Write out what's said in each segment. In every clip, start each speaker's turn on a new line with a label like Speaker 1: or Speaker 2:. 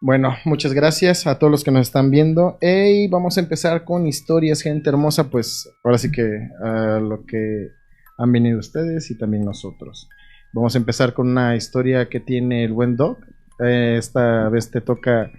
Speaker 1: Bueno, muchas gracias a todos los que nos están viendo. Y vamos a empezar con historias, gente hermosa. Pues ahora sí que a lo que han venido ustedes y también nosotros. Vamos a empezar con una historia que tiene el buen Doc. Esta vez te toca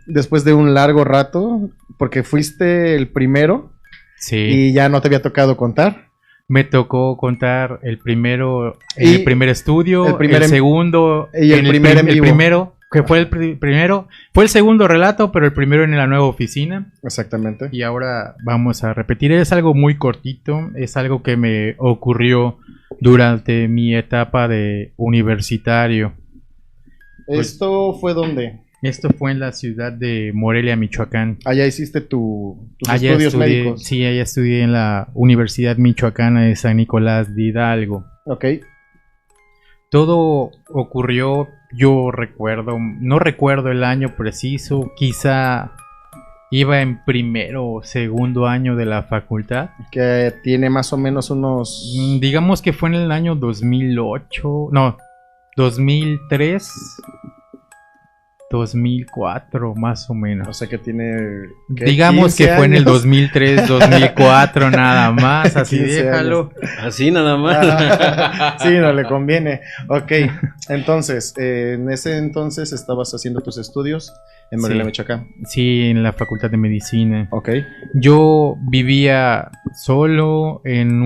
Speaker 1: después de un largo rato, porque fuiste el primero.
Speaker 2: Sí.
Speaker 1: Y ya no te había tocado contar.
Speaker 2: Me tocó contar el primero, el primer estudio, el segundo,
Speaker 1: y el primer en vivo.
Speaker 2: El primero, que fue el primero, fue el segundo relato, pero el primero en la nueva oficina.
Speaker 1: Exactamente.
Speaker 2: Y ahora vamos a repetir, es algo muy cortito, es algo que me ocurrió durante mi etapa de universitario.
Speaker 1: ¿Esto fue dónde?
Speaker 2: Esto fue en la ciudad de Morelia, Michoacán.
Speaker 1: Allá hiciste tus estudios médicos.
Speaker 2: Sí, allá estudié en la Universidad Michoacana de San Nicolás de Hidalgo.
Speaker 1: Ok.
Speaker 2: Todo ocurrió, yo recuerdo, no recuerdo el año preciso, quizá iba en primero o segundo año de la facultad.
Speaker 1: Que tiene más o menos unos...
Speaker 2: Digamos que fue en el año 2008, no, 2003... 2004 más o menos.
Speaker 1: O sea que tiene...
Speaker 2: Digamos que fue en el 2003, 2004 nada más, así déjalo.
Speaker 3: Años. Así nada más.
Speaker 1: Sí, no le conviene. Ok, entonces, en ese entonces estabas haciendo tus estudios en Morelia, Michoacán.
Speaker 2: Sí, en la Facultad de Medicina.
Speaker 1: Ok.
Speaker 2: Yo vivía solo en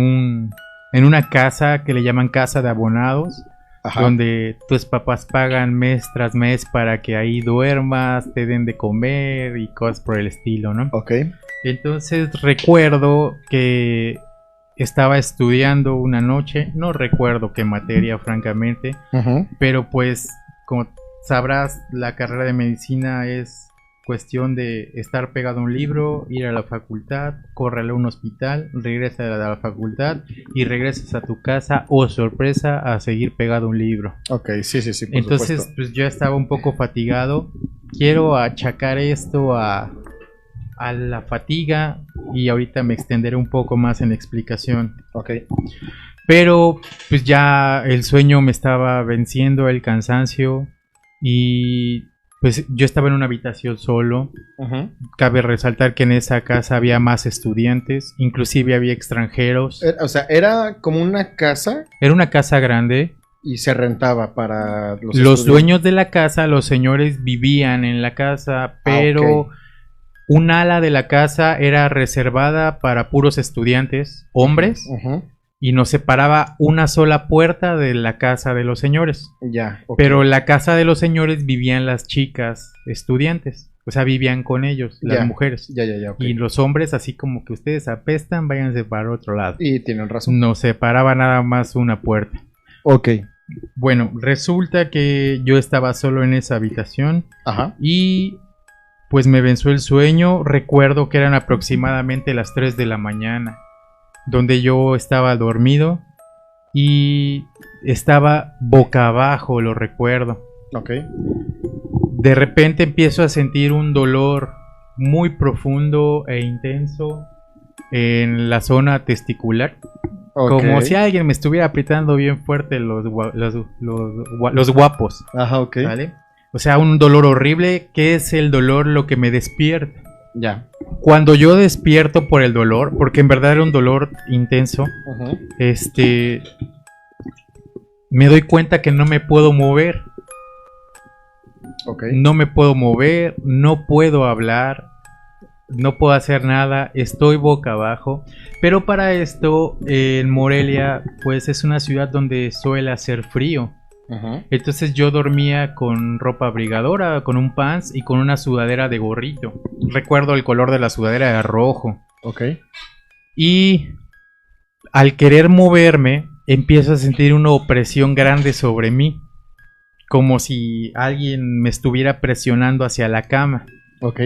Speaker 2: una casa que le llaman casa de abonados. Ajá. Donde tus papás pagan mes tras mes para que ahí duermas, te den de comer y cosas por el estilo, ¿no?
Speaker 1: Ok.
Speaker 2: Entonces recuerdo que estaba estudiando una noche, no recuerdo qué materia francamente, pero pues como sabrás, la carrera de medicina es cuestión de estar pegado a un libro, ir a la facultad, correr a un hospital, regresas a la facultad y regresas a tu casa, o sorpresa, a seguir pegado a un libro.
Speaker 1: Ok, sí, por
Speaker 2: entonces,
Speaker 1: supuesto.
Speaker 2: Pues yo estaba un poco fatigado. Quiero achacar esto a la fatiga y ahorita me extenderé un poco más en la explicación.
Speaker 1: Ok.
Speaker 2: Pero pues ya el sueño me estaba venciendo, el cansancio, y pues yo estaba en una habitación solo. Cabe resaltar que en esa casa había más estudiantes, inclusive había extranjeros.
Speaker 1: O sea, ¿era como una casa?
Speaker 2: Era una casa grande.
Speaker 1: Y se rentaba para
Speaker 2: los dueños de la casa, los señores vivían en la casa, pero un ala de la casa era reservada para puros estudiantes, hombres. Y nos separaba una sola puerta de la casa de los señores.
Speaker 1: Ya.
Speaker 2: Pero la casa de los señores vivían las chicas estudiantes. O sea, vivían con ellos, las mujeres.
Speaker 1: Ya. Okay.
Speaker 2: Y los hombres, así como que ustedes apestan, váyanse para otro lado.
Speaker 1: Y tienen razón.
Speaker 2: Nos separaba nada más una puerta.
Speaker 1: Ok.
Speaker 2: Bueno, resulta que yo estaba solo en esa habitación.
Speaker 1: Ajá.
Speaker 2: Y pues me venció el sueño. Recuerdo que eran aproximadamente las 3 de la mañana. Donde yo estaba dormido y estaba boca abajo, lo recuerdo.
Speaker 1: Ok.
Speaker 2: De repente empiezo a sentir un dolor muy profundo e intenso en la zona testicular. Como si alguien me estuviera apretando bien fuerte los guapos.
Speaker 1: Ajá, ok.
Speaker 2: ¿Vale? O sea, un dolor horrible, que es el dolor lo que me despierta.
Speaker 1: Ya.
Speaker 2: Cuando yo despierto por el dolor, porque en verdad era un dolor intenso, me doy cuenta que no me puedo mover.
Speaker 1: Okay.
Speaker 2: No me puedo mover, no puedo hablar, no puedo hacer nada, estoy boca abajo. Pero para esto, en Morelia, pues es una ciudad donde suele hacer frío. Entonces yo dormía con ropa abrigadora, con un pants y con una sudadera de gorrito. Recuerdo el color de la sudadera era rojo.
Speaker 1: Ok.
Speaker 2: Y al querer moverme, empiezo a sentir una opresión grande sobre mí. Como si alguien me estuviera presionando hacia la cama.
Speaker 1: Ok.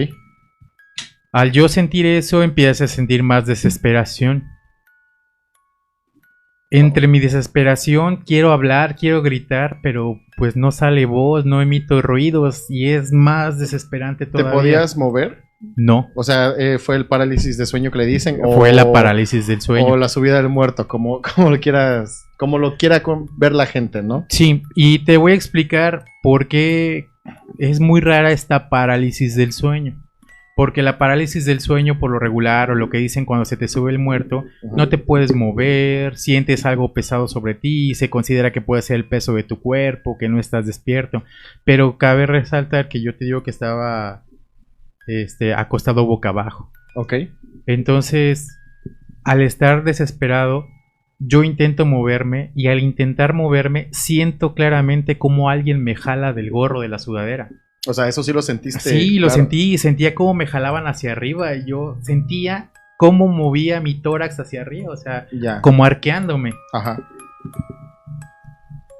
Speaker 2: Al yo sentir eso, empiezo a sentir más desesperación. Entre mi desesperación, quiero hablar, quiero gritar, pero pues no sale voz, no emito ruidos y es más desesperante todavía.
Speaker 1: ¿Te podías mover?
Speaker 2: No.
Speaker 1: O sea, ¿fue el parálisis de sueño que le dicen?
Speaker 2: Fue la parálisis del sueño.
Speaker 1: O la subida del muerto, como lo quieras, como lo quiera ver la gente, ¿no?
Speaker 2: Sí, y te voy a explicar por qué es muy rara esta parálisis del sueño. Porque la parálisis del sueño, por lo regular, o lo que dicen cuando se te sube el muerto, no te puedes mover, sientes algo pesado sobre ti, se considera que puede ser el peso de tu cuerpo, que no estás despierto. Pero cabe resaltar que yo te digo que estaba acostado boca abajo.
Speaker 1: Ok.
Speaker 2: Entonces, al estar desesperado, yo intento moverme, y al intentar moverme, siento claramente como alguien me jala del gorro de la sudadera.
Speaker 1: O sea, eso sí lo sentiste.
Speaker 2: Sí, claro. Lo sentí, sentía cómo me jalaban hacia arriba, y yo sentía cómo movía mi tórax hacia arriba, o sea, como arqueándome.
Speaker 1: Ajá.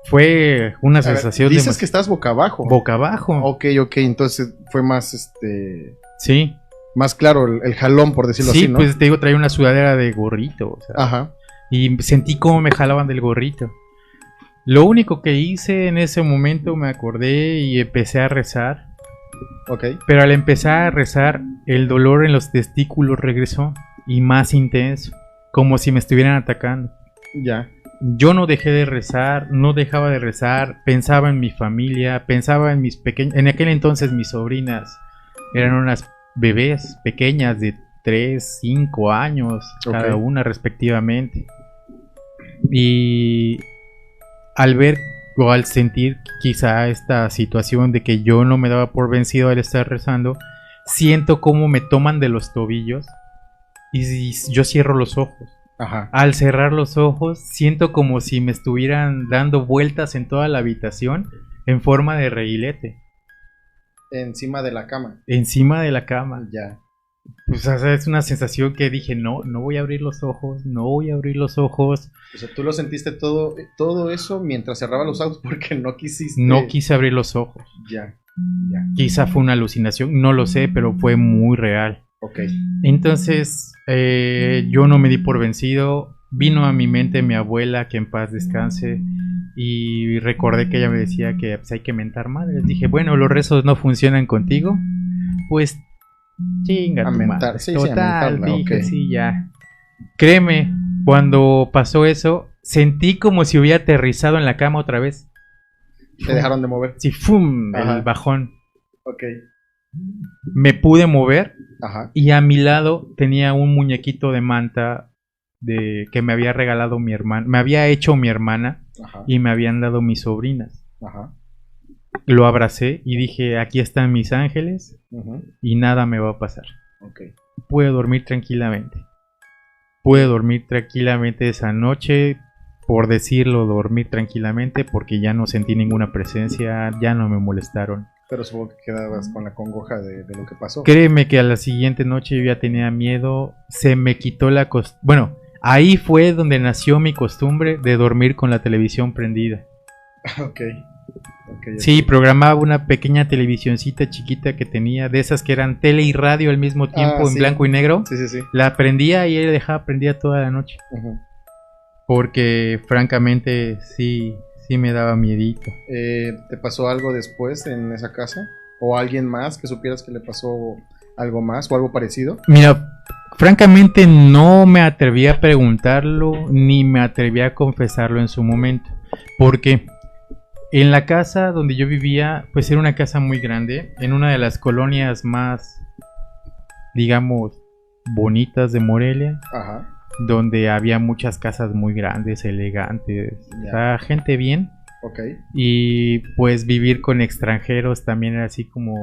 Speaker 2: Fue una sensación
Speaker 1: de... Dices que estás boca abajo.
Speaker 2: Boca abajo.
Speaker 1: Ok, entonces fue más,
Speaker 2: Sí.
Speaker 1: Más claro el jalón, por decirlo así, ¿no?
Speaker 2: Sí, pues te digo, traía una sudadera de gorrito, o sea.
Speaker 1: Ajá.
Speaker 2: Y sentí cómo me jalaban del gorrito. Lo único que hice en ese momento, me acordé y empecé a rezar.
Speaker 1: Ok.
Speaker 2: Pero al empezar a rezar, el dolor en los testículos regresó, y más intenso, como si me estuvieran atacando.
Speaker 1: Ya.
Speaker 2: Yo no dejé de rezar, no dejaba de rezar, pensaba en mi familia, pensaba en mis pequeñas... En aquel entonces mis sobrinas eran unas bebés pequeñas de 3, 5 años, cada una respectivamente. Y al ver o al sentir quizá esta situación de que yo no me daba por vencido al estar rezando, siento como me toman de los tobillos y yo cierro los ojos.
Speaker 1: Ajá.
Speaker 2: Al cerrar los ojos, siento como si me estuvieran dando vueltas en toda la habitación en forma de reguilete.
Speaker 1: Encima de la cama.
Speaker 2: Encima de la cama.
Speaker 1: Ya.
Speaker 2: Pues, o sea, es una sensación que dije, no voy a abrir los ojos, no voy a abrir los ojos.
Speaker 1: O sea, tú lo sentiste todo eso mientras cerraba los ojos porque no quisiste.
Speaker 2: No quise abrir los ojos.
Speaker 1: Ya.
Speaker 2: Quizá fue una alucinación, no lo sé, pero fue muy real.
Speaker 1: Ok.
Speaker 2: Entonces, yo no me di por vencido. Vino a mi mente mi abuela, que en paz descanse, y recordé que ella me decía que pues, hay que mentar madres. Dije, bueno, los rezos no funcionan contigo, pues chinga tu madre.
Speaker 1: Sí,
Speaker 2: total, dije, sí, ya. Créeme, cuando pasó eso, sentí como si hubiera aterrizado en la cama otra vez.
Speaker 1: ¿Te dejaron de mover?
Speaker 2: Sí, ¡fum! El bajón.
Speaker 1: Ok.
Speaker 2: Me pude mover.
Speaker 1: Ajá.
Speaker 2: Y a mi lado tenía un muñequito de manta que me había regalado mi hermana. Me había hecho mi hermana. Ajá. Y me habían dado mis sobrinas.
Speaker 1: Ajá.
Speaker 2: Lo abracé y dije, aquí están mis ángeles. Uh-huh. Y nada me va a pasar.
Speaker 1: Okay.
Speaker 2: Pude dormir tranquilamente. Pude dormir tranquilamente esa noche. Por decirlo, dormir tranquilamente, porque ya no sentí ninguna presencia, ya no me molestaron.
Speaker 1: Pero supongo que quedabas con la congoja de lo que pasó.
Speaker 2: Créeme que a la siguiente noche yo ya tenía miedo, se me quitó la costumbre. Bueno, ahí fue donde nació mi costumbre de dormir con la televisión prendida.
Speaker 1: Ok.
Speaker 2: Sí, programaba una pequeña televisioncita chiquita que tenía, de esas que eran tele y radio al mismo tiempo, en blanco y negro.
Speaker 1: Sí.
Speaker 2: La prendía y él dejaba prendida toda la noche. Uh-huh. Porque francamente sí me daba miedito.
Speaker 1: ¿Te pasó algo después en esa casa? ¿O alguien más que supieras que le pasó algo más o algo parecido?
Speaker 2: Mira, francamente no me atreví a preguntarlo ni me atreví a confesarlo en su momento. Porque en la casa donde yo vivía, pues era una casa muy grande, en una de las colonias más, digamos, bonitas de Morelia.
Speaker 1: Ajá. Donde
Speaker 2: había muchas casas muy grandes, elegantes, o sea, gente bien.
Speaker 1: Okay.
Speaker 2: Y pues vivir con extranjeros también era así como,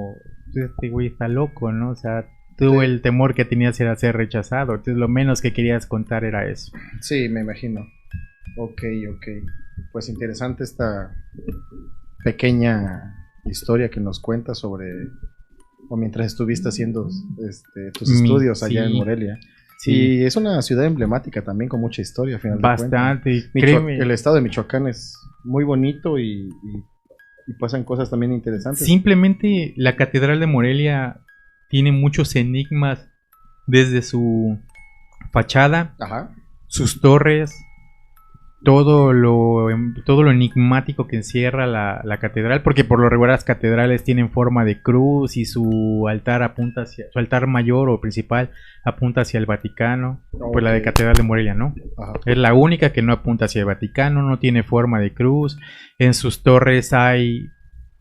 Speaker 2: este güey está loco, ¿no? O sea, tú el temor que tenías era ser rechazado, entonces lo menos que querías contar era eso.
Speaker 1: Sí, me imagino. Ok. Pues interesante esta pequeña historia que nos cuentas sobre, o mientras estuviste haciendo tus estudios allá en Morelia. Sí. Y es una ciudad emblemática también con mucha historia, al final
Speaker 2: bastante,
Speaker 1: de cuentas. El estado de Michoacán es muy bonito y pasan cosas también interesantes.
Speaker 2: Simplemente la Catedral de Morelia tiene muchos enigmas desde su fachada,
Speaker 1: ajá,
Speaker 2: sus torres, todo lo enigmático que encierra la catedral, porque por lo regular las catedrales tienen forma de cruz y su altar apunta hacia, su altar mayor o principal apunta hacia el Vaticano. Okay. Pues la de Catedral de Morelia no. Ajá. Es la única que no apunta hacia el Vaticano, no tiene forma de cruz. En sus torres hay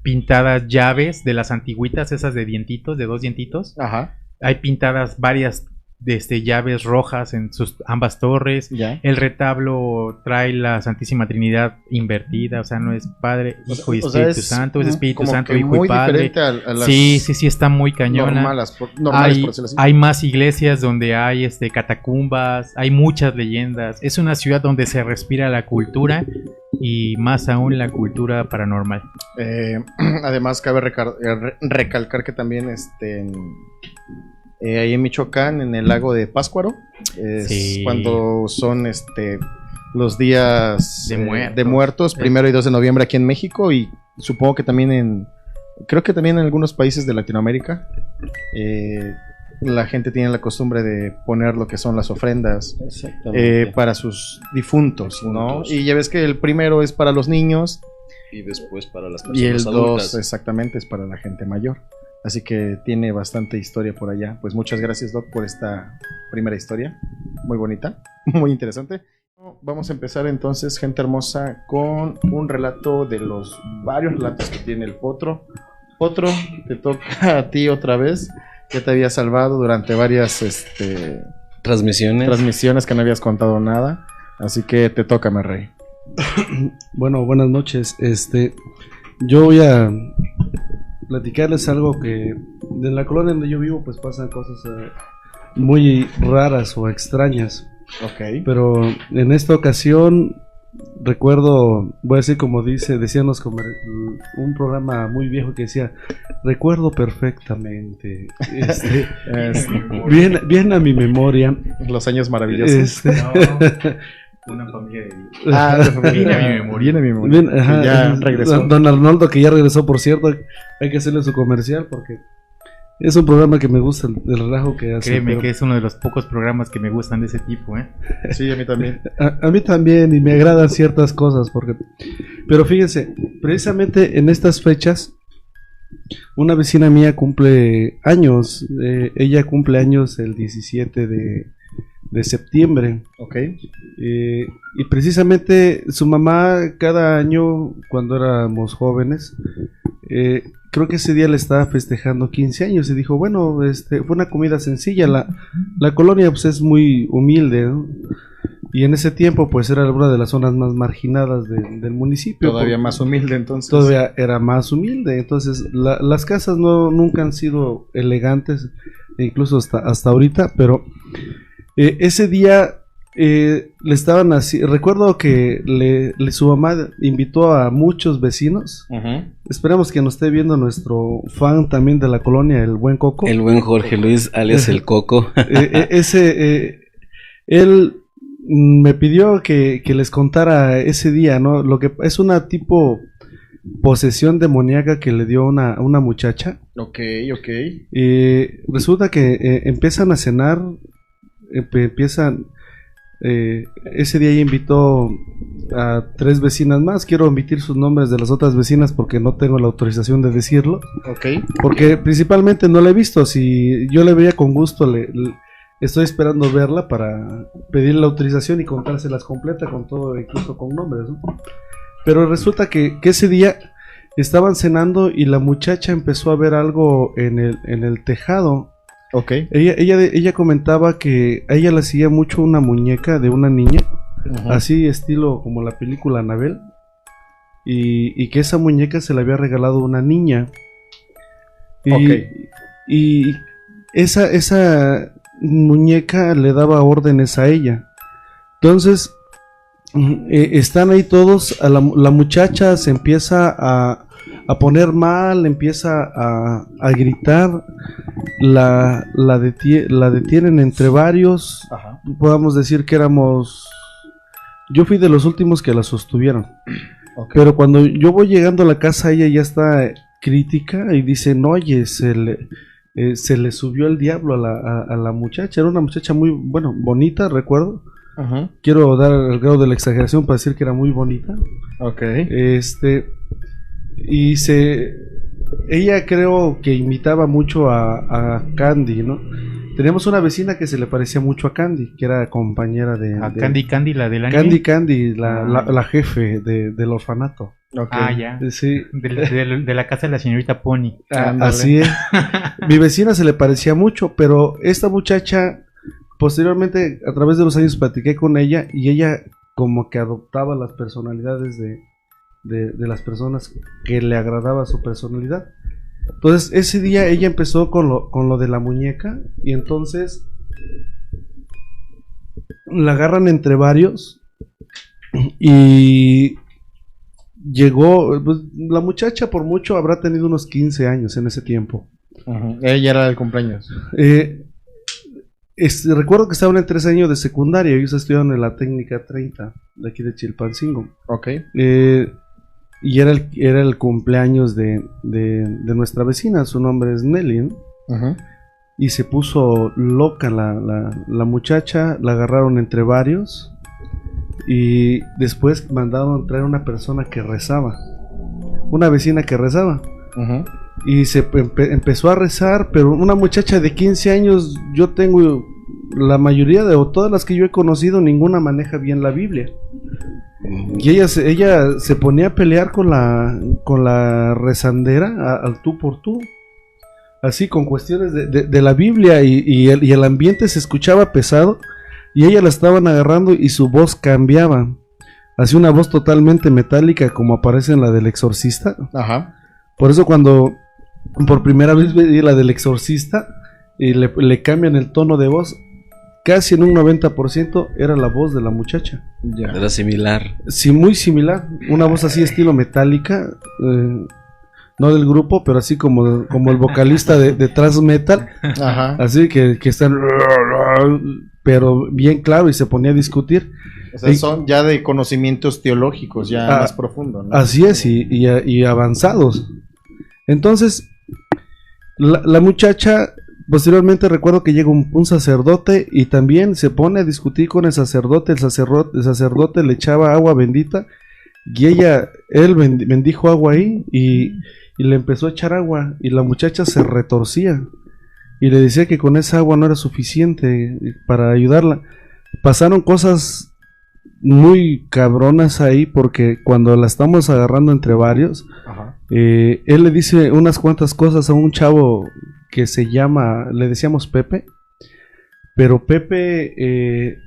Speaker 2: pintadas llaves de las antiguitas, esas de dientitos, de 2 dientitos.
Speaker 1: Ajá.
Speaker 2: Hay pintadas varias llaves rojas en sus ambas torres.
Speaker 1: Ya.
Speaker 2: El retablo trae la Santísima Trinidad invertida, o sea, no es Padre, Hijo y Espíritu Santo, es Espíritu Santo, Hijo y Padre.
Speaker 1: A las
Speaker 2: Sí, está muy cañona.
Speaker 1: normales, por decirlo así.
Speaker 2: Hay más iglesias donde hay catacumbas, hay muchas leyendas. Es una ciudad donde se respira la cultura y más aún la cultura paranormal.
Speaker 1: Además cabe recalcar que también ahí en Michoacán, en el lago de Pátzcuaro, es cuando son los días de muertos, 1 y 2 de noviembre aquí en México, y supongo que también creo que también en algunos países de Latinoamérica, la gente tiene la costumbre de poner lo que son las ofrendas para sus difuntos, ¿no? Y ya ves que el primero es para los niños
Speaker 3: y después para las personas
Speaker 1: y el
Speaker 3: adultas.
Speaker 1: 2 exactamente es para la gente mayor. Así que tiene bastante historia por allá. Pues muchas gracias, Doc, por esta primera historia. Muy bonita, muy interesante. Vamos a empezar entonces, gente hermosa, con un relato de los varios relatos que tiene el Potro. Potro, te toca a ti otra vez. Ya te había salvado durante varias transmisiones que no habías contado nada. Así que te toca, mi rey.
Speaker 4: Bueno, buenas noches. Yo voy a platicarles algo que de la colonia donde yo vivo pues pasan cosas muy raras o extrañas.
Speaker 1: Ok.
Speaker 4: Pero en esta ocasión recuerdo, voy a decir como decían un programa muy viejo que decía, recuerdo perfectamente, bien a mi memoria.
Speaker 1: Los años maravillosos.
Speaker 2: Una familia de...
Speaker 1: viene a mi memoria. Ya regresó.
Speaker 4: Don Arnoldo, que ya regresó, por cierto, hay que hacerle su comercial porque es un programa que me gusta, el relajo que hace.
Speaker 2: Créeme que es uno de los pocos programas que me gustan de ese tipo, ¿eh?
Speaker 1: Sí, a mí también.
Speaker 4: A mí también, y me agradan ciertas cosas, pero fíjense, precisamente en estas fechas, una vecina mía cumple años, ella cumple años el 17 de septiembre.
Speaker 1: Ok.
Speaker 4: Y precisamente su mamá cada año cuando éramos jóvenes, creo que ese día le estaba festejando 15 años y dijo, bueno, fue una comida sencilla, la colonia pues es muy humilde, ¿no? Y en ese tiempo pues era una de las zonas más marginadas del municipio.
Speaker 1: Todavía más humilde entonces.
Speaker 4: Todavía era más humilde, entonces las casas nunca han sido elegantes, incluso hasta ahorita, pero ese día le estaban así, recuerdo que su mamá invitó a muchos vecinos. Esperemos que nos esté viendo nuestro fan también de la colonia, el buen Coco.
Speaker 3: El buen Jorge Luis, alias el Coco.
Speaker 4: Él me pidió que les contara ese día, ¿no? Lo que es una tipo posesión demoníaca que le dio una muchacha.
Speaker 1: Ok.
Speaker 4: Resulta que empiezan a cenar, ese día ella invitó a 3 vecinas más. Quiero omitir sus nombres de las otras vecinas porque no tengo la autorización de decirlo.
Speaker 1: Ok.
Speaker 4: Porque principalmente no la he visto. Si yo le veía con gusto, estoy esperando verla para pedir la autorización y contárselas completa con todo, incluso con nombres, ¿no? Pero resulta que ese día estaban cenando y la muchacha empezó a ver algo en el tejado.
Speaker 1: Ok.
Speaker 4: Ella comentaba que a ella le hacía mucho una muñeca de una niña, así estilo como la película Anabel, y que esa muñeca se la había regalado una niña. Y esa muñeca le daba órdenes a ella. Entonces están ahí todos, la muchacha se empieza a poner mal, empieza a gritar, la detienen entre varios.
Speaker 1: Ajá.
Speaker 4: Podamos decir que yo fui de los últimos que la sostuvieron.
Speaker 1: Okay.
Speaker 4: Pero cuando yo voy llegando a la casa, ella ya está crítica y dice, no, oye, se le subió el diablo a la muchacha. Era una muchacha muy, bonita, recuerdo.
Speaker 1: Ajá.
Speaker 4: Quiero dar el grado de la exageración para decir que era muy bonita.
Speaker 1: Ok.
Speaker 4: Y ella creo que imitaba mucho a Candy, ¿no? Teníamos una vecina que se le parecía mucho a Candy, que era compañera de
Speaker 2: Candy, la del anime.
Speaker 4: Candy, la jefe del orfanato.
Speaker 1: Ok.
Speaker 2: Ah, ya.
Speaker 4: Sí.
Speaker 2: De la casa de la señorita Pony.
Speaker 1: Ándale.
Speaker 4: Así es. Mi vecina se le parecía mucho, pero esta muchacha, posteriormente, a través de los años platiqué con ella y ella como que adoptaba las personalidades de las personas que le agradaba su personalidad. Entonces, ese día ella empezó con lo de la muñeca y entonces la agarran entre varios y llegó, pues, la muchacha por mucho habrá tenido unos 15 años en ese tiempo.
Speaker 1: Ajá. Ella era el cumpleaños.
Speaker 4: Recuerdo que estaban en 3 años de secundaria, ellos estudiaron en la técnica 30 de aquí de Chilpancingo.
Speaker 1: Ok.
Speaker 4: Y era el cumpleaños de nuestra vecina, su nombre es Nelly, ¿no?
Speaker 1: Ajá.
Speaker 4: Y se puso loca la muchacha, la agarraron entre varios y después mandaron traer una persona que rezaba, una vecina que rezaba.
Speaker 1: Ajá.
Speaker 4: Y se empezó a rezar, pero una muchacha de 15 años, yo tengo la mayoría o todas las que yo he conocido, ninguna maneja bien la Biblia. Y ella se ponía a pelear con la rezandera al tú por tú. Así con cuestiones de la Biblia y el ambiente se escuchaba pesado y ella la estaban agarrando y su voz cambiaba. Hacía una voz totalmente metálica como aparece en la del Exorcista.
Speaker 1: Ajá.
Speaker 4: Por eso cuando por primera vez vi la del Exorcista y le cambian el tono de voz, casi en un 90% era la voz de la muchacha.
Speaker 1: Ya.
Speaker 3: Era similar.
Speaker 4: Sí, muy similar. Una voz así estilo metálica, no del grupo, pero así como el vocalista de thrash metal.
Speaker 1: Ajá.
Speaker 4: Así que están, pero bien claro, y se ponía a discutir.
Speaker 1: O sea, son ya de conocimientos teológicos, ya más profundos, ¿no?
Speaker 4: Así es, y avanzados. Entonces, la muchacha, posteriormente recuerdo que llega un sacerdote y también se pone a discutir con el sacerdote. El sacerdote le echaba agua bendita y él bendijo agua ahí y le empezó a echar agua y la muchacha se retorcía y le decía que con esa agua no era suficiente para ayudarla. Pasaron cosas muy cabronas ahí porque cuando la estamos agarrando entre varios,
Speaker 1: Ajá.
Speaker 4: Él le dice unas cuantas cosas a un chavo que se llama, le decíamos Pepe, pero Pepe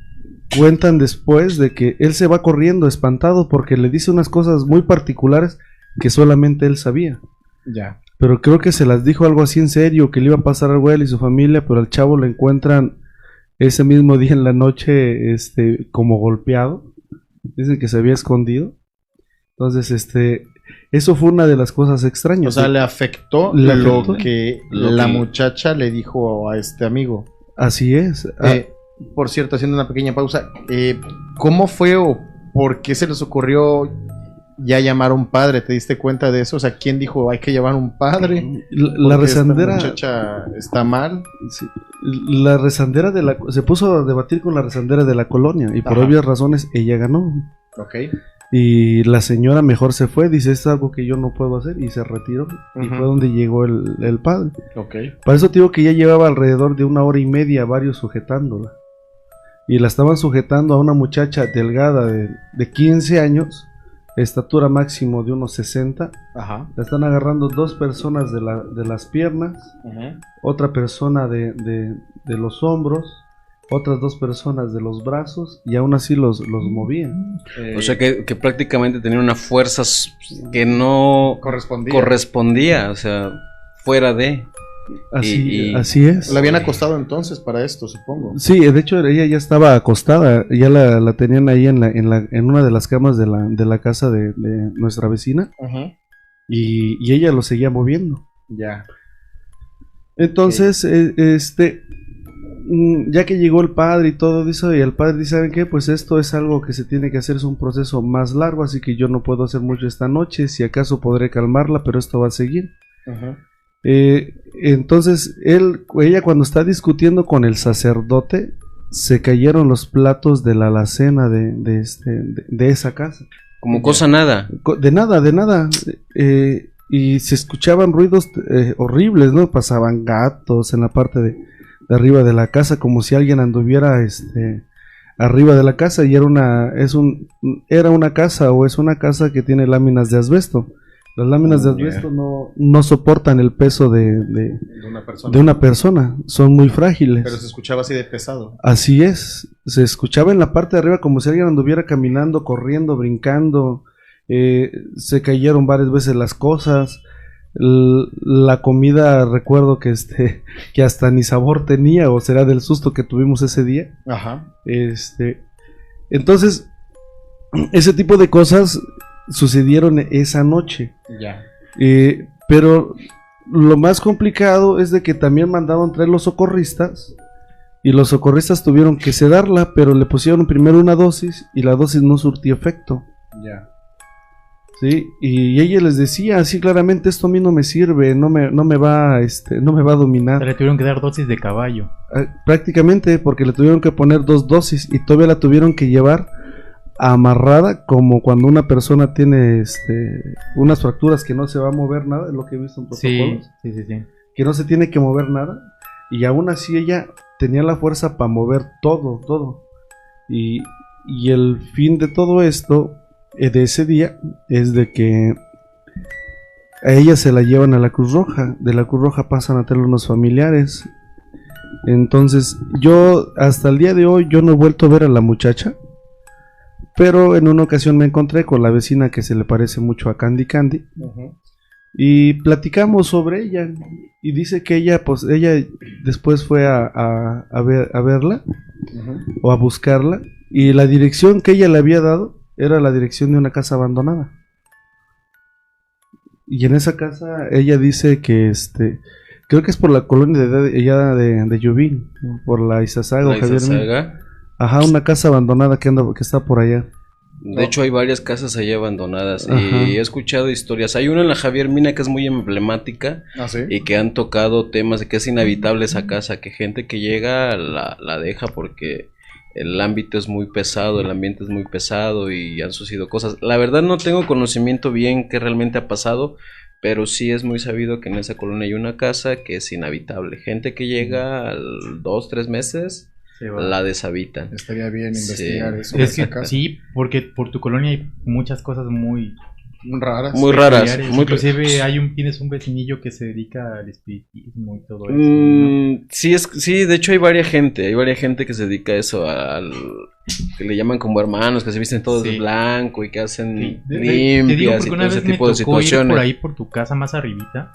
Speaker 4: cuentan después de que él se va corriendo espantado porque le dice unas cosas muy particulares que solamente él sabía.
Speaker 1: Ya.
Speaker 4: Pero creo que se las dijo algo así en serio, que le iba a pasar algo a él y su familia, pero al chavo lo encuentran ese mismo día en la noche, como golpeado. Dicen que se había escondido. Entonces, eso fue una de las cosas extrañas.
Speaker 1: O sea, le afectó
Speaker 4: Le
Speaker 1: lo
Speaker 4: afectó.
Speaker 1: que
Speaker 3: Lo
Speaker 1: la
Speaker 3: que-
Speaker 1: muchacha le dijo a este amigo.
Speaker 4: Así es.
Speaker 1: Por cierto, haciendo una pequeña pausa, ¿cómo fue o por qué se les ocurrió ya llamar a un padre? ¿Te diste cuenta de eso? O sea, ¿quién dijo hay que llamar a un padre?
Speaker 4: La
Speaker 1: Porque
Speaker 4: rezandera.
Speaker 1: esta muchacha está mal.
Speaker 4: Sí, la rezandera se puso a debatir con la rezandera de la colonia y por
Speaker 1: Ajá.
Speaker 4: obvias razones ella ganó.
Speaker 1: Ok.
Speaker 4: Y la señora mejor se fue, dice, es algo que yo no puedo hacer, y se retiró. Y
Speaker 1: Ujú.
Speaker 4: fue donde llegó el padre.
Speaker 1: Ok.
Speaker 4: Para eso te digo que ya llevaba alrededor de 1 hora y media varios sujetándola. Y la estaban sujetando a una muchacha delgada de 15 años, estatura máximo de unos 60.
Speaker 1: Ajá.
Speaker 4: La están agarrando 2 personas de las piernas,
Speaker 1: Ajá.
Speaker 4: otra persona de los hombros, otras 2 personas de los brazos, y aún así los movían.
Speaker 3: O sea que prácticamente tenía una fuerza que no correspondía, o sea, fuera de...
Speaker 4: Así es.
Speaker 1: La habían acostado entonces para esto, supongo.
Speaker 4: Sí, de hecho ella ya estaba acostada, ya la tenían ahí en una de las camas de la casa de nuestra vecina,
Speaker 1: Ajá.
Speaker 4: y ella lo seguía moviendo.
Speaker 1: Ya.
Speaker 4: Entonces, ya que llegó el padre y todo eso, y el padre dice, ¿saben qué? Pues esto es algo que se tiene que hacer, es un proceso más largo, así que yo no puedo hacer mucho esta noche, si acaso podré calmarla, pero esto va a seguir.
Speaker 1: Ajá.
Speaker 4: Entonces, ella cuando está discutiendo con el sacerdote, se cayeron los platos de la alacena de esa casa.
Speaker 3: Como cosa nada.
Speaker 4: De nada. Y se escuchaban ruidos horribles, ¿no? Pasaban gatos en la parte de arriba de la casa, como si alguien anduviera arriba de la casa, y era una casa o es una casa que tiene láminas de asbesto. Las láminas de asbesto no soportan el peso de una persona, son muy frágiles.
Speaker 1: Pero se escuchaba así de pesado.
Speaker 4: Así es, se escuchaba en la parte de arriba como si alguien anduviera caminando, corriendo, brincando. Se cayeron varias veces las cosas. La comida, recuerdo que hasta ni sabor tenía, o será del susto que tuvimos ese día.
Speaker 1: Ajá.
Speaker 4: Entonces, ese tipo de cosas sucedieron esa noche.
Speaker 1: Ya.
Speaker 4: Pero lo más complicado es de que también mandaron traer los socorristas, y los socorristas tuvieron que sedarla, pero le pusieron primero una dosis y la dosis no surtió efecto.
Speaker 1: Ya.
Speaker 4: Sí, y ella les decía así claramente: esto a mí no me sirve, no me va a dominar.
Speaker 2: Le tuvieron que dar dosis de caballo.
Speaker 4: Prácticamente, porque le tuvieron que poner 2 dosis y todavía la tuvieron que llevar amarrada, como cuando una persona tiene unas fracturas que no se va a mover nada, es lo que he visto en protocolos.
Speaker 2: Sí.
Speaker 4: Que no se tiene que mover nada, y aún así ella tenía la fuerza para mover todo. Y el fin de todo esto, de ese día, es de que a ella se la llevan a la Cruz Roja. De la Cruz Roja pasan a tener unos familiares. Entonces yo hasta el día de hoy yo no he vuelto a ver a la muchacha, pero en una ocasión me encontré con la vecina que se le parece mucho a Candy. Y platicamos sobre ella, y dice que ella después fue a verla, o a buscarla, y la dirección que ella le había dado era la dirección de una casa abandonada. Y en esa casa ella dice que creo que es por la colonia de Lluvin, ¿no? Por la Izazaga o Javier Mina. Ajá, una casa abandonada que está por allá.
Speaker 3: De hecho hay varias casas allá abandonadas. Ajá. Y he escuchado historias. Hay una en la Javier Mina que es muy emblemática.
Speaker 1: ¿Sí?
Speaker 3: Y que han tocado temas de que es inhabitable esa casa, que gente que llega la deja porque el ámbito es muy pesado, el ambiente es muy pesado y han sucedido cosas. La verdad no tengo conocimiento bien qué realmente ha pasado, pero sí es muy sabido que en esa colonia hay una casa que es inhabitable. Gente que llega 2-3 meses la deshabitan.
Speaker 1: Estaría bien investigar eso.
Speaker 2: Es que, sí, porque por tu colonia hay muchas cosas muy
Speaker 1: raras.
Speaker 3: Muy raras.
Speaker 2: Inclusive tienes un vecinillo que se dedica al espiritismo y todo eso. ¿No?
Speaker 3: Sí, de hecho hay varias gente que se dedica a eso, que le llaman como hermanos, que se visten todos de blanco y que hacen limpias y todo ese tipo de situaciones.
Speaker 2: Por ahí por tu casa más arribita,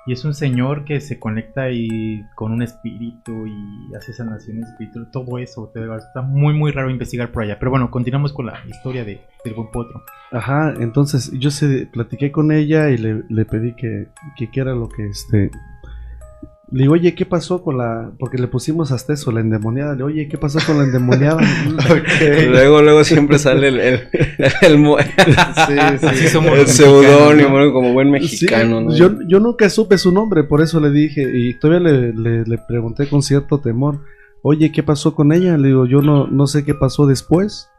Speaker 2: y es un señor que se conecta y con un espíritu y hace sanación espiritual, todo eso. Está muy muy raro investigar por allá. Pero bueno, continuamos con la historia del buen potro.
Speaker 4: Ajá, entonces yo platiqué con ella y le pedí que era lo que Le digo, oye, ¿qué pasó con porque le pusimos hasta eso, la endemoniada? Le digo, oye, ¿qué pasó con la endemoniada?
Speaker 3: Okay. Luego siempre sale el seudónimo, como buen mexicano,
Speaker 4: sí, ¿no? Yo nunca supe su nombre, por eso le dije, y todavía le pregunté con cierto temor, oye, ¿qué pasó con ella? Le digo, yo no sé qué pasó después.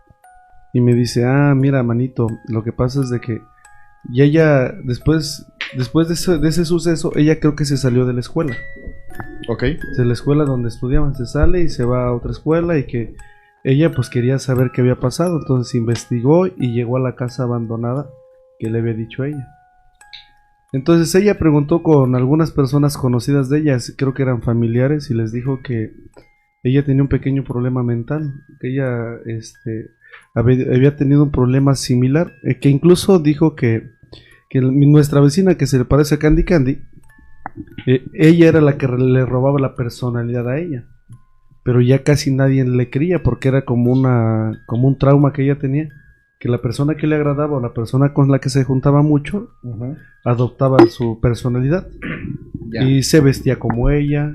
Speaker 4: Y me dice, mira, manito, lo que pasa es de que y ella, después de ese suceso, ella creo que se salió de la escuela.
Speaker 1: Ok.
Speaker 4: De la escuela donde estudiaban, se sale y se va a otra escuela, y que ella pues quería saber qué había pasado. Entonces investigó y llegó a la casa abandonada que le había dicho ella. Entonces ella preguntó con algunas personas conocidas de ella, creo que eran familiares, y les dijo que ella tenía un pequeño problema mental, que ella había tenido un problema similar, que incluso dijo que nuestra vecina, que se le parece a Candy, ella era la que le robaba la personalidad a ella, pero ya casi nadie le creía, porque era como un trauma que ella tenía, que la persona que le agradaba o la persona con la que se juntaba mucho adoptaba su personalidad. Y se vestía como ella,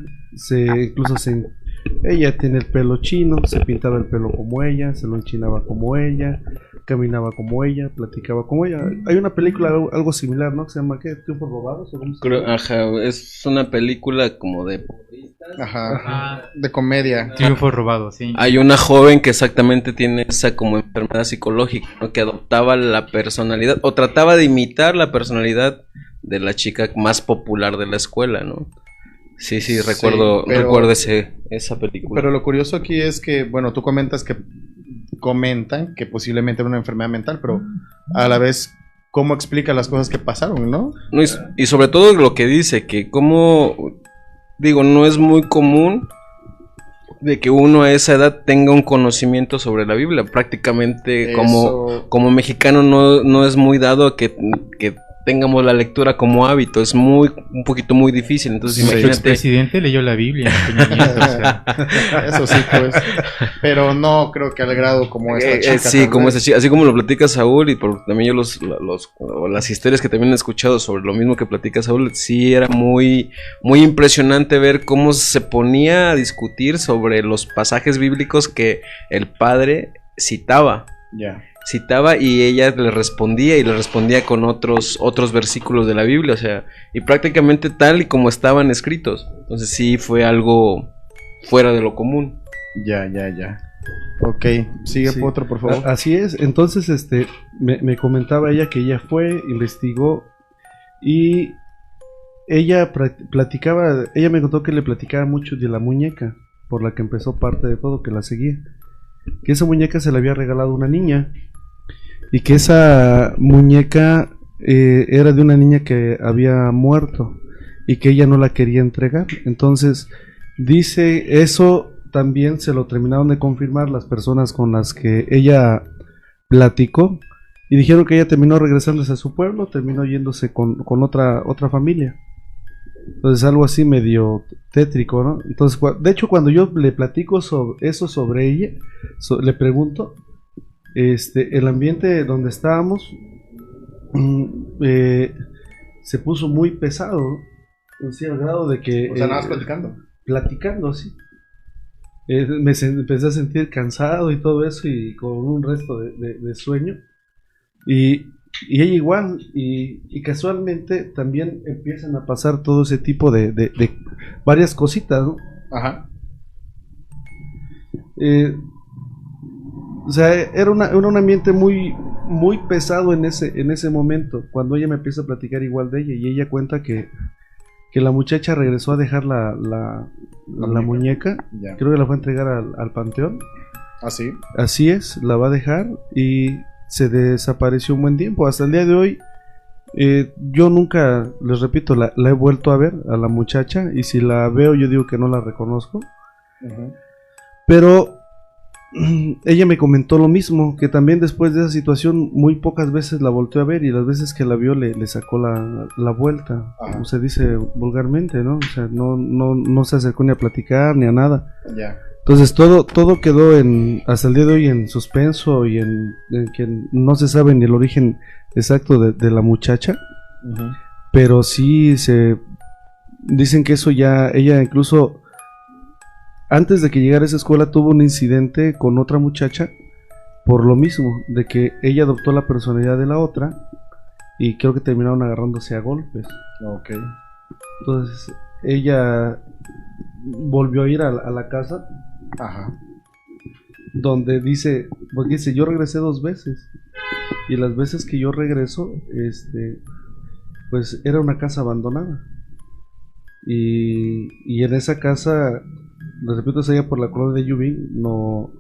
Speaker 4: ella tiene el pelo chino, se pintaba el pelo como ella, se lo enchinaba como ella, caminaba como ella, platicaba como ella. Hay una película algo similar, ¿no? Que se llama ¿qué? ¿Tiempos robados? ¿O cómo se llama?
Speaker 3: Ajá, es una película como de
Speaker 1: de comedia.
Speaker 2: Triunfos robados, sí.
Speaker 3: Hay una joven que exactamente tiene esa como enfermedad psicológica, ¿no? Que adoptaba la personalidad o trataba de imitar la personalidad de la chica más popular de la escuela, ¿no? Sí, recuerdo esa película.
Speaker 1: Pero lo curioso aquí es que, bueno, tú comentas que comentan que posiblemente era una enfermedad mental, pero a la vez, ¿cómo explica las cosas que pasaron, no?
Speaker 3: No, y sobre todo lo que dice, que como, digo, no es muy común de que uno a esa edad tenga un conocimiento sobre la Biblia. Prácticamente como mexicano no es muy dado a que tengamos la lectura como hábito, es un poquito muy difícil. Entonces imagínate,
Speaker 2: el presidente leyó la Biblia en Peña Nieto, o sea.
Speaker 1: Eso sí, pues, pero no creo que al grado como esta chica.
Speaker 3: Sí, como esta chica, así como lo platica Saúl, y también yo las historias que también he escuchado sobre lo mismo que platica Saúl, sí era muy, muy impresionante ver cómo se ponía a discutir sobre los pasajes bíblicos que el padre citaba.
Speaker 1: Ya.
Speaker 3: Citaba y ella le respondía con otros versículos de la Biblia, o sea, y prácticamente tal y como estaban escritos. Entonces sí fue algo fuera de lo común.
Speaker 1: Ya. Ok, sigue
Speaker 4: Sí.
Speaker 1: otro, por favor.
Speaker 4: Así es, entonces me comentaba ella que ella fue, investigó y ella platicaba, ella me contó que le platicaba mucho de la muñeca por la que empezó parte de todo, que la seguía. Que esa muñeca se la había regalado una niña y que esa muñeca era de una niña que había muerto y que ella no la quería entregar. Entonces dice, eso también se lo terminaron de confirmar las personas con las que ella platicó y dijeron que ella terminó regresándose a su pueblo, terminó yéndose con otra familia. Entonces algo así medio tétrico, ¿no? Entonces, de hecho, cuando yo le platico sobre ella, le pregunto, el ambiente donde estábamos se puso muy pesado, ¿no? Así, al grado de que...
Speaker 1: O sea, nada más platicando.
Speaker 4: Platicando, sí. Empecé a sentir cansado y todo eso y con un resto de sueño. Y ella igual, y casualmente también empiezan a pasar todo ese tipo de varias cositas, ¿no?
Speaker 1: Ajá.
Speaker 4: O sea, era un ambiente muy, muy pesado en ese momento, cuando ella me empieza a platicar igual de ella, y ella cuenta que la muchacha regresó a dejar la muñeca,
Speaker 1: Ya.
Speaker 4: creo que la fue a entregar al panteón.
Speaker 1: ¿Ah, sí?
Speaker 4: Así es, la va a dejar y se desapareció un buen tiempo. Hasta el día de hoy, yo nunca, les repito, la he vuelto a ver a la muchacha, y si la veo yo digo que no la reconozco.
Speaker 1: Uh-huh.
Speaker 4: Pero ella me comentó lo mismo, que también después de esa situación muy pocas veces la volteó a ver, y las veces que la vio le sacó la vuelta, como se dice vulgarmente, ¿no? O sea, no se acercó ni a platicar ni a nada.
Speaker 1: Ya.
Speaker 4: Entonces todo quedó hasta el día de hoy en suspenso, y en que no se sabe ni el origen exacto de la muchacha.
Speaker 1: Uh-huh.
Speaker 4: Pero sí dicen que eso ya, ella incluso antes de que llegara a esa escuela tuvo un incidente con otra muchacha por lo mismo, de que ella adoptó la personalidad de la otra, y creo que terminaron agarrándose a golpes.
Speaker 1: Ok.
Speaker 4: Entonces ella volvió a ir a la casa.
Speaker 1: Ajá.
Speaker 4: Donde dice, porque dice, yo regresé 2 veces, y las veces que yo regreso, pues era una casa abandonada, y en esa casa, les repito, es allá por la colonia de Yubín, no,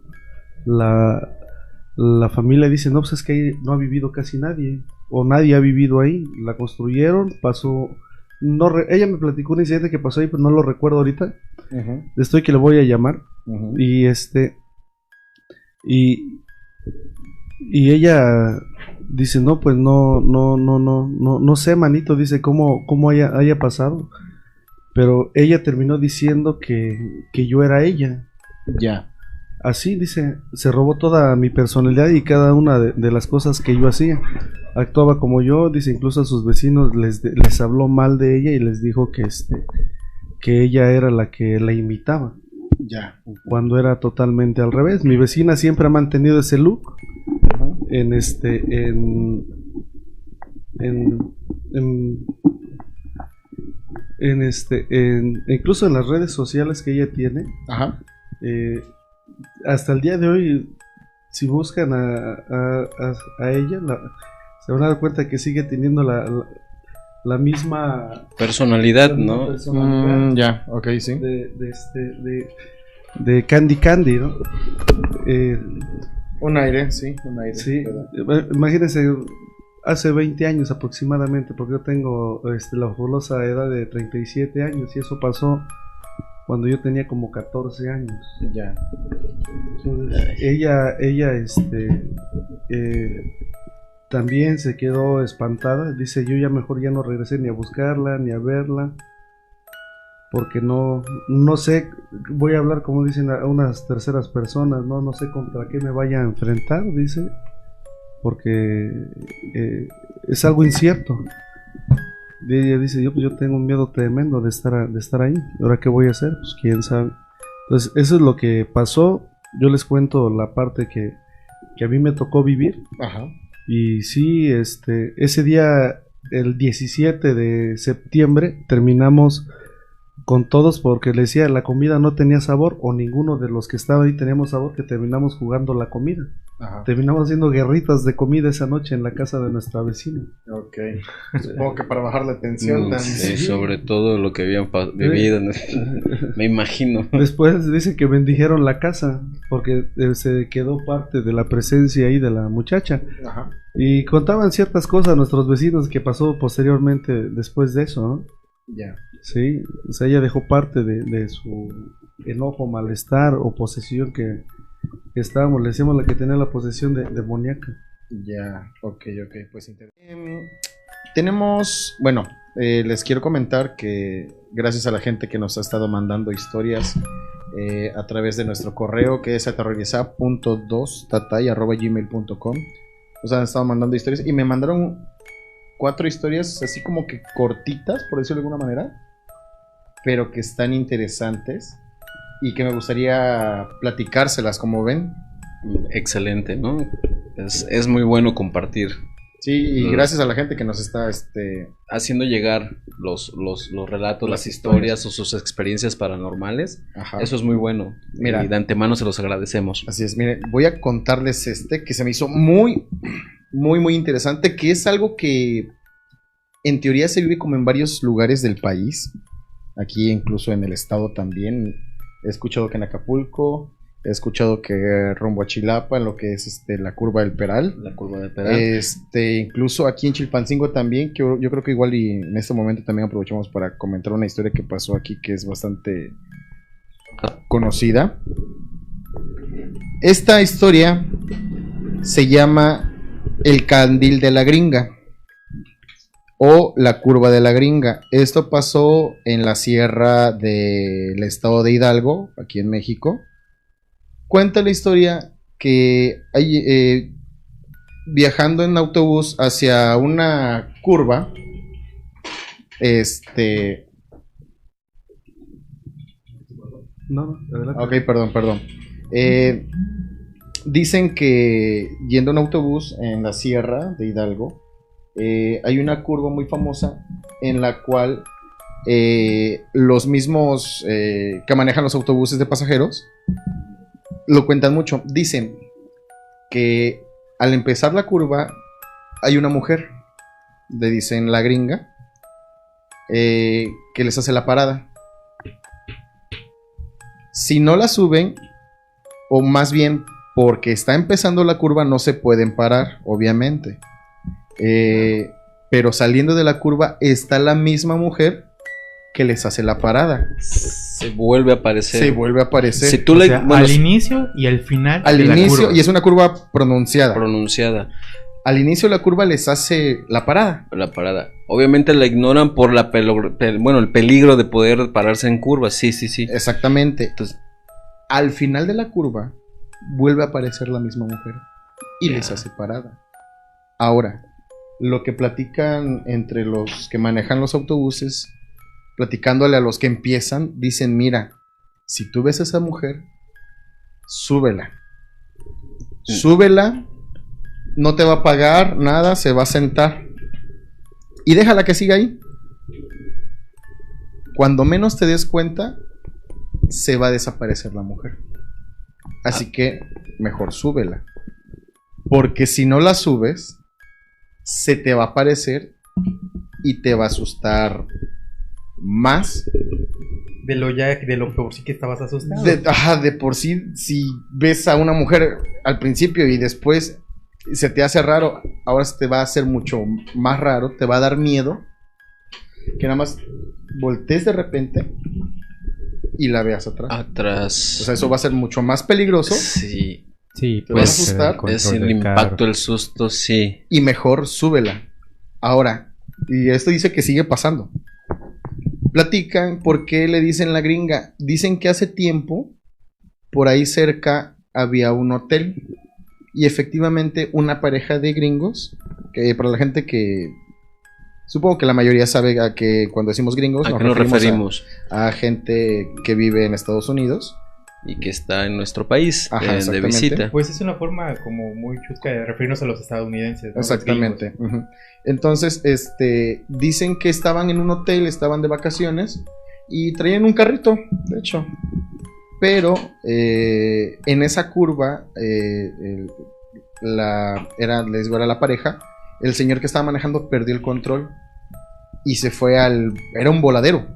Speaker 4: la familia dice, no, pues es que ahí no ha vivido casi nadie, o nadie ha vivido ahí, la construyeron, pasó, ella me platicó un incidente que pasó ahí, pero no lo recuerdo ahorita.
Speaker 1: Uh-huh.
Speaker 4: Estoy que le voy a llamar.
Speaker 1: Uh-huh.
Speaker 4: Y y ella dice, no, pues no sé, manito, dice cómo haya pasado, pero ella terminó diciendo que yo era ella.
Speaker 1: Ya.
Speaker 4: Así dice, se robó toda mi personalidad y cada una de las cosas que yo hacía. Actuaba como yo, dice, incluso a sus vecinos les habló mal de ella y les dijo que ella era la que la imitaba.
Speaker 1: Ya.
Speaker 4: Cuando era totalmente al revés. Mi vecina siempre ha mantenido ese look.
Speaker 1: Uh-huh.
Speaker 4: Incluso en las redes sociales que ella tiene.
Speaker 1: Ajá.
Speaker 4: Hasta el día de hoy, si buscan a ella, se van a dar cuenta que sigue teniendo la misma
Speaker 3: personalidad, ¿no?
Speaker 4: Personalidad
Speaker 1: Ya, ok, sí.
Speaker 4: de Candy, ¿no?
Speaker 1: Un aire, sí, un aire.
Speaker 4: Sí, imagínense, hace 20 años aproximadamente, porque yo tengo la fabulosa edad de 37 años y eso pasó cuando yo tenía como 14 años.
Speaker 1: Ya.
Speaker 4: Entonces, ella también se quedó espantada. Dice, yo ya mejor ya no regresé ni a buscarla, ni a verla. Porque no sé, voy a hablar como dicen a unas terceras personas, no sé contra qué me vaya a enfrentar, dice. Porque es algo incierto. Y ella dice, yo tengo un miedo tremendo de estar ahí. ¿Ahora qué voy a hacer? Pues quién sabe. Entonces, eso es lo que pasó. Yo les cuento la parte que a mí me tocó vivir.
Speaker 1: Ajá.
Speaker 4: Y sí, ese día, el 17 de septiembre, terminamos con todos porque le decía, la comida no tenía sabor, o ninguno de los que estaba ahí teníamos sabor, que terminamos jugando la comida.
Speaker 1: Ajá.
Speaker 4: Terminamos haciendo guerritas de comida esa noche en la casa de nuestra vecina.
Speaker 1: Ok. Supongo que para bajar la tensión también.
Speaker 3: Sí, sobre todo lo que habían vivido. Me imagino.
Speaker 4: Después dice que bendijeron la casa porque se quedó parte de la presencia ahí de la muchacha.
Speaker 1: Ajá.
Speaker 4: Y contaban ciertas cosas a nuestros vecinos que pasó posteriormente después de eso, ¿no?
Speaker 1: Ya.
Speaker 4: Sí, o sea, ella dejó parte de su enojo, malestar o posesión que estábamos, le decíamos la que tenía la posesión demoníaca.
Speaker 1: Ya, ok, pues tenemos, bueno, les quiero comentar que gracias a la gente que nos ha estado mandando historias a través de nuestro correo, que es aterrorizar.2tatay@gmail.com, nos han estado mandando historias y me mandaron 4 historias así como que cortitas, por decirlo de alguna manera, pero que están interesantes y que me gustaría platicárselas, como ven.
Speaker 3: Excelente, ¿no? Es muy bueno compartir.
Speaker 1: Sí, y gracias a la gente que nos está
Speaker 3: haciendo llegar los relatos, las historias o sus experiencias paranormales.
Speaker 1: Ajá.
Speaker 3: Eso es muy bueno.
Speaker 1: Mira,
Speaker 3: y de antemano se los agradecemos.
Speaker 1: Así es, miren, voy a contarles que se me hizo muy, muy, muy interesante, que es algo que en teoría se vive como en varios lugares del país, aquí incluso en el estado también. He escuchado que en Acapulco, he escuchado que rumbo a Chilapa, en lo que es la curva del Peral.
Speaker 3: La curva del Peral.
Speaker 1: Incluso aquí en Chilpancingo también, que yo creo que igual y en este momento también aprovechamos para comentar una historia que pasó aquí que es bastante conocida. Esta historia se llama El Candil de la Gringa o la Curva de la Gringa. Esto pasó en la sierra del estado de Hidalgo, aquí en México. Cuenta la historia que hay, viajando en autobús hacia una curva,
Speaker 4: No, adelante.
Speaker 1: Ok, perdón. Dicen que yendo en autobús en la sierra de Hidalgo, hay una curva muy famosa en la cual los mismos que manejan los autobuses de pasajeros lo cuentan mucho. Dicen que al empezar la curva hay una mujer, le dicen la gringa, que les hace la parada. Si no la suben, o más bien porque está empezando la curva, no se pueden parar, obviamente. Pero saliendo de la curva está la misma mujer que les hace la parada.
Speaker 3: Se vuelve a aparecer.
Speaker 1: Si
Speaker 2: tú al inicio y al final.
Speaker 1: Al inicio, y es una curva pronunciada. Al inicio la curva les hace la parada.
Speaker 3: Obviamente la ignoran por el peligro de poder pararse en curva. Sí.
Speaker 1: Exactamente. Entonces, al final de la curva vuelve a aparecer la misma mujer y les hace parada. Ahora, lo que platican entre los que manejan los autobuses, platicándole a los que empiezan, dicen, mira, si tú ves a esa mujer, súbela, no te va a pagar nada, se va a sentar y déjala que siga ahí. Cuando menos te des cuenta, se va a desaparecer la mujer. Así que mejor súbela, porque si no la subes, se te va a aparecer y te va a asustar más
Speaker 2: de lo por sí que estabas asustado.
Speaker 1: De por sí, si ves a una mujer al principio y después se te hace raro, ahora se te va a hacer mucho más raro, te va a dar miedo, que nada más voltees de repente y la veas atrás. O sea, eso va a ser mucho más peligroso.
Speaker 3: Sí.
Speaker 2: Sí,
Speaker 1: te vas a asustar.
Speaker 3: Es el impacto, el susto, sí.
Speaker 1: Y mejor súbela. Ahora, y esto dice que sigue pasando. Platican por qué le dicen la gringa. Dicen que hace tiempo, por ahí cerca había un hotel. Y efectivamente una pareja de gringos, que para la gente que... Supongo que la mayoría sabe a que cuando decimos gringos
Speaker 3: ¿A qué nos referimos?
Speaker 1: A gente que vive en Estados Unidos.
Speaker 3: Y que está en nuestro país.
Speaker 1: Ajá,
Speaker 3: de visita.
Speaker 2: Pues es una forma como muy chusca de referirnos a los estadounidenses, ¿no?
Speaker 1: Exactamente. Entonces, dicen que estaban en un hotel, estaban de vacaciones y traían un carrito, de hecho. Pero en esa curva, les digo, era la pareja, el señor que estaba manejando perdió el control y se fue era un voladero.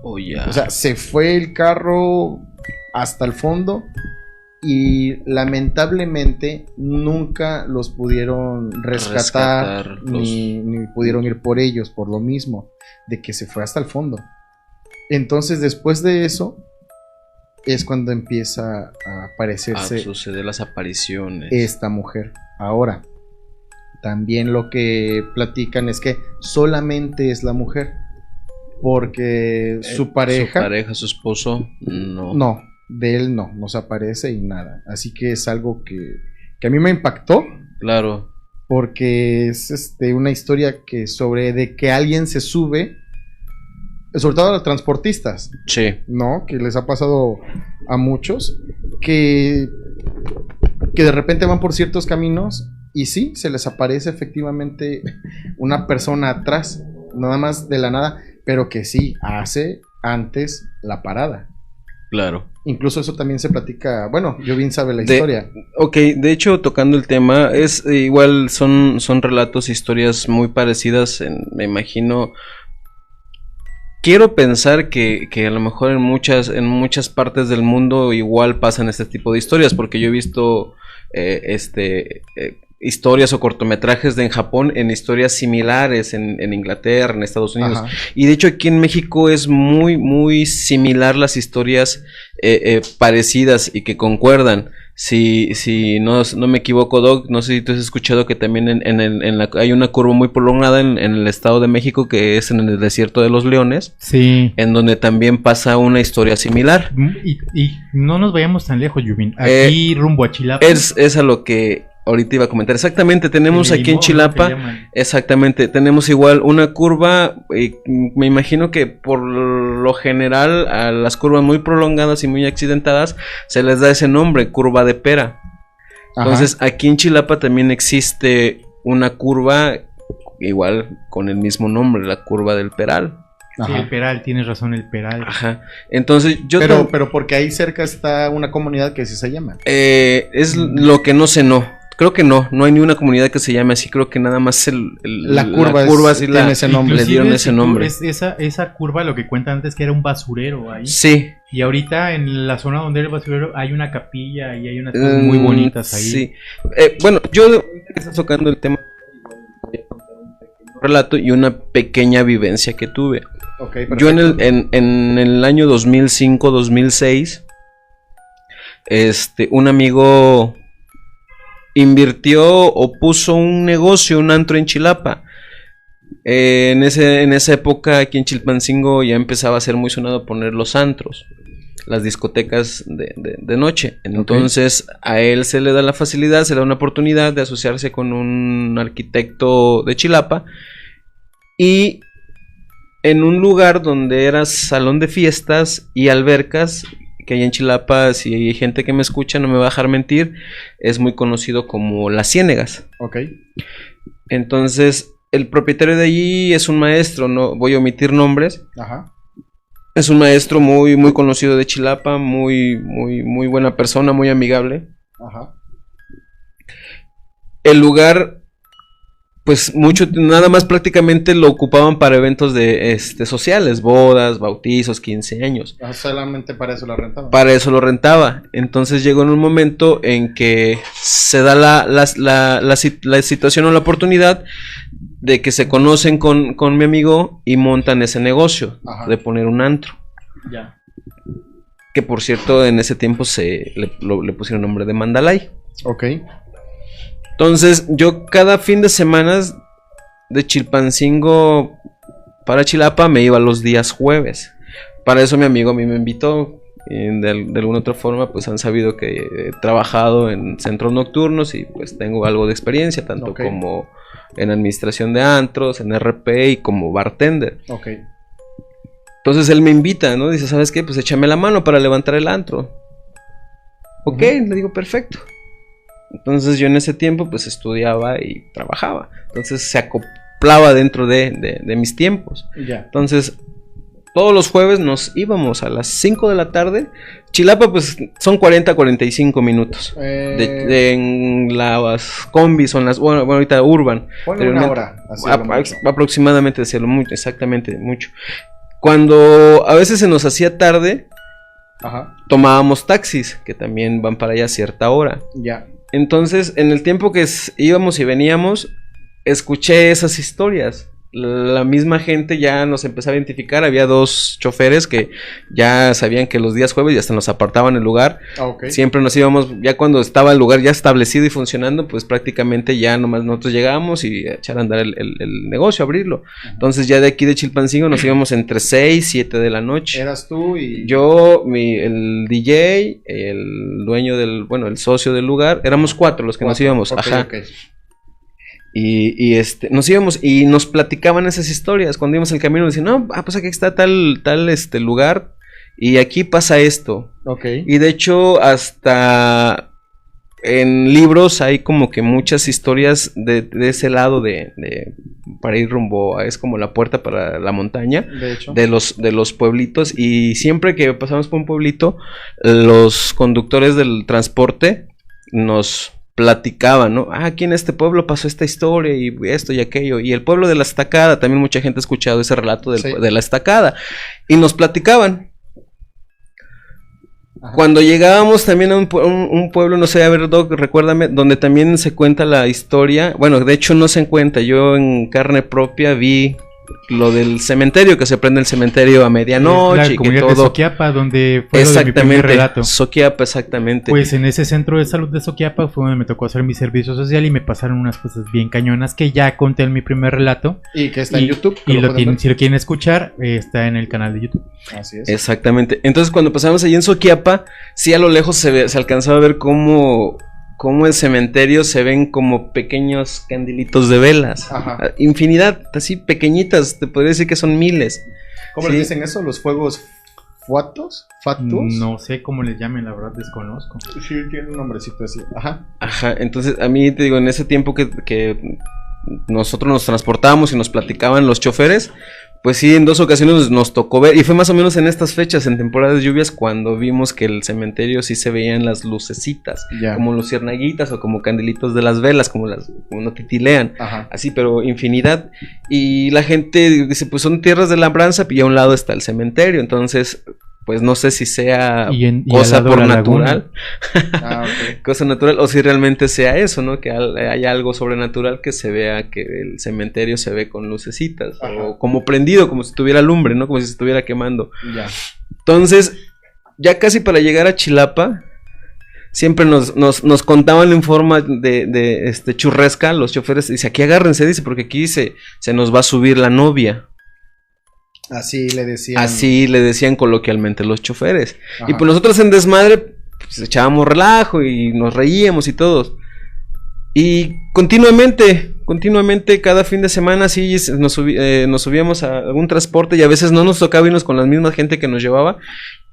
Speaker 3: Oh, ya.
Speaker 1: O sea, se fue el carro hasta el fondo y lamentablemente nunca los pudieron rescatar ni pudieron ir por ellos, por lo mismo de que se fue hasta el fondo. Entonces después de eso es cuando empieza a aparecerse,
Speaker 3: suceder las apariciones,
Speaker 1: esta mujer. Ahora también lo que platican es que solamente es la mujer, porque su pareja,
Speaker 3: su esposo,
Speaker 1: no, de él no se aparece y nada. Así que es algo que a mí me impactó.
Speaker 3: Claro.
Speaker 1: Porque es una historia de que alguien se sube, sobre todo a los transportistas.
Speaker 3: Sí.
Speaker 1: ¿No? Que les ha pasado a muchos, que de repente van por ciertos caminos y sí, se les aparece efectivamente una persona atrás, nada más de la nada, pero que sí hace antes la parada.
Speaker 3: Claro.
Speaker 1: Incluso eso también se platica. Bueno, Jovín sabe la historia.
Speaker 3: Ok, de hecho, tocando el tema, es igual son relatos, historias muy parecidas. Me imagino. Quiero pensar que a lo mejor en muchas partes del mundo igual pasan este tipo de historias, porque yo he visto historias o cortometrajes en Japón, en historias similares en Inglaterra, en Estados Unidos. Ajá. Y de hecho aquí en México es muy, muy similar las historias parecidas y que concuerdan. Si no me equivoco, Doc, no sé si tú has escuchado que también hay una curva muy prolongada en el Estado de México, que es en el Desierto de los Leones.
Speaker 2: Sí.
Speaker 3: En donde también pasa una historia similar.
Speaker 2: Y no nos vayamos tan lejos, Yubin. Aquí rumbo a Chilapa.
Speaker 3: Es a lo que ahorita iba a comentar. Exactamente, tenemos aquí en Chilapa, exactamente, tenemos igual una curva, me imagino que por lo general a las curvas muy prolongadas y muy accidentadas se les da ese nombre, curva de pera. Ajá. Entonces aquí en Chilapa también existe una curva igual con el mismo nombre, la curva del Peral.
Speaker 2: Sí, el Peral, tienes razón, el Peral.
Speaker 3: Ajá. Entonces
Speaker 1: pero porque ahí cerca está una comunidad que sí se llama.
Speaker 3: Es lo que no sé, creo que no hay ni una comunidad que se llame así, creo que nada más
Speaker 1: la curva
Speaker 3: sí
Speaker 1: tiene ese nombre.
Speaker 3: Le dieron ese nombre.
Speaker 2: Esa curva, lo que cuentan antes, que era un basurero ahí.
Speaker 3: Sí.
Speaker 2: Y ahorita en la zona donde era el basurero hay una capilla y hay unas cosas muy bonitas ahí.
Speaker 3: Sí. Bueno, yo estoy tocando el tema, voy a contar un pequeño relato y una pequeña vivencia que tuve.
Speaker 1: Okay,
Speaker 3: yo en el año 2005-2006, un amigo invirtió o puso un negocio, un antro en Chilapa. En esa época aquí en Chilpancingo ya empezaba a ser muy sonado poner los antros, las discotecas de noche. Entonces a él se le da la facilidad, se le da una oportunidad de asociarse con un arquitecto de Chilapa, y en un lugar donde era salón de fiestas y albercas, que hay en Chilapa, si hay gente que me escucha no me va a dejar mentir, es muy conocido como Las Ciénegas.
Speaker 1: Ok.
Speaker 3: Entonces el propietario de allí es un maestro, no voy a omitir nombres.
Speaker 1: Ajá.
Speaker 3: Es un maestro muy, muy conocido de Chilapa, muy, muy, muy buena persona, muy amigable.
Speaker 1: Ajá.
Speaker 3: El lugar pues mucho, nada más prácticamente lo ocupaban para eventos de sociales, bodas, bautizos, 15 años.
Speaker 1: Solamente para eso lo rentaba.
Speaker 3: Para eso lo rentaba. Entonces llegó en un momento en que se da la situación o la oportunidad de que se conocen con mi amigo y montan ese negocio. Ajá. De poner un antro.
Speaker 1: Ya.
Speaker 3: Que por cierto en ese tiempo le pusieron nombre de Mandalay.
Speaker 1: Ok.
Speaker 3: Entonces yo cada fin de semana de Chilpancingo para Chilapa me iba los días jueves. Para eso mi amigo a mí me invitó. Y de alguna otra forma pues han sabido que he trabajado en centros nocturnos y pues tengo algo de experiencia, tanto como en administración de antros, en RP y como bartender.
Speaker 1: Ok.
Speaker 3: Entonces él me invita, ¿no? Dice, ¿sabes qué? Pues échame la mano para levantar el antro. Ok, le digo, perfecto. Entonces yo en ese tiempo pues estudiaba y trabajaba. Entonces se acoplaba dentro de mis tiempos.
Speaker 1: Ya.
Speaker 3: Entonces todos los jueves nos íbamos a las 5 de la tarde. Chilapa pues son 40-45 minutos. En las combis son las... Bueno, ahorita urban.
Speaker 1: Ponle una hora.
Speaker 3: Aproximadamente, exactamente, mucho. Cuando a veces se nos hacía tarde,
Speaker 1: ajá,
Speaker 3: tomábamos taxis, que también van para allá a cierta hora.
Speaker 1: Ya.
Speaker 3: Entonces, en el tiempo que íbamos y veníamos, escuché esas historias. La misma gente ya nos empezó a identificar. Había 2 choferes que ya sabían que los días jueves ya hasta nos apartaban el lugar.
Speaker 1: Okay.
Speaker 3: Siempre nos íbamos, ya cuando estaba el lugar ya establecido y funcionando, pues prácticamente ya nomás nosotros llegábamos y echar a andar el negocio, abrirlo. Entonces ya de aquí de Chilpancingo nos íbamos entre 6 y 7 de la noche.
Speaker 1: ¿Eras tú y...?
Speaker 3: Yo, el DJ, el dueño el socio del lugar, éramos 4 los que nos íbamos.
Speaker 1: Okay,
Speaker 3: ajá. Okay. Y nos íbamos y nos platicaban esas historias. Cuando íbamos el camino decían, no, pues aquí está tal lugar y aquí pasa esto.
Speaker 1: Okay.
Speaker 3: Y de hecho hasta en libros hay como que muchas historias de ese lado para ir rumbo, es como la puerta para la montaña,
Speaker 1: de hecho,
Speaker 3: de los pueblitos. Y siempre que pasamos por un pueblito, los conductores del transporte nos platicaban, ¿no? Aquí en este pueblo pasó esta historia y esto y aquello. Y el pueblo de la Estacada, también mucha gente ha escuchado ese relato de la Estacada. Y nos platicaban. Ajá. Cuando llegábamos también a un pueblo, no sé, a ver, Doc, recuérdame, donde también se cuenta la historia. Bueno, de hecho no se cuenta, yo en carne propia vi lo del cementerio, que se prende el cementerio a medianoche,
Speaker 2: la comunidad de Soquiapa, donde fue lo de mi primer relato.
Speaker 3: Soquiapa, exactamente.
Speaker 2: Pues en ese centro de salud de Soquiapa fue donde me tocó hacer mi servicio social y me pasaron unas cosas bien cañonas que ya conté en mi primer relato.
Speaker 1: Y que está en YouTube.
Speaker 2: Y si lo quieren escuchar, está en el canal de YouTube.
Speaker 1: Así es.
Speaker 3: Exactamente. Entonces cuando pasamos allí en Soquiapa, sí a lo lejos se alcanzaba a ver cómo el cementerio se ven como pequeños candilitos de velas.
Speaker 1: Ajá.
Speaker 3: Infinidad, así pequeñitas, te podría decir que son miles.
Speaker 1: ¿Cómo le dicen eso? ¿Los fuegos fatus?
Speaker 2: No sé cómo les llamen, la verdad desconozco.
Speaker 1: Sí, tiene un nombrecito así.
Speaker 3: Ajá, entonces a mí te digo, en ese tiempo que nosotros nos transportábamos y nos platicaban los choferes, pues sí, en 2 ocasiones nos tocó ver, y fue más o menos en estas fechas, en temporadas de lluvias, cuando vimos que el cementerio sí se veían las lucecitas, como luciérnaguitas o como candelitos de las velas, como no titilean, así, pero infinidad. Y la gente dice, pues son tierras de labranza, y a un lado está el cementerio, entonces pues no sé si sea cosa por natural, cosa natural, o si realmente sea eso, ¿no? Que hay algo sobrenatural que se vea que el cementerio se ve con lucecitas, o como prendido, como si tuviera lumbre, ¿no? Como si se estuviera quemando.
Speaker 1: Ya.
Speaker 3: Entonces, ya casi para llegar a Chilapa, siempre nos contaban en forma de churresca los choferes, dice, aquí agárrense, dice, porque aquí se nos va a subir la novia.
Speaker 1: Así le decían.
Speaker 3: Así le decían coloquialmente los choferes. Ajá. Y pues nosotros en desmadre pues, echábamos relajo y nos reíamos y todos. Y continuamente cada fin de semana sí nos subíamos a algún transporte y a veces no nos tocaba irnos con la misma gente que nos llevaba.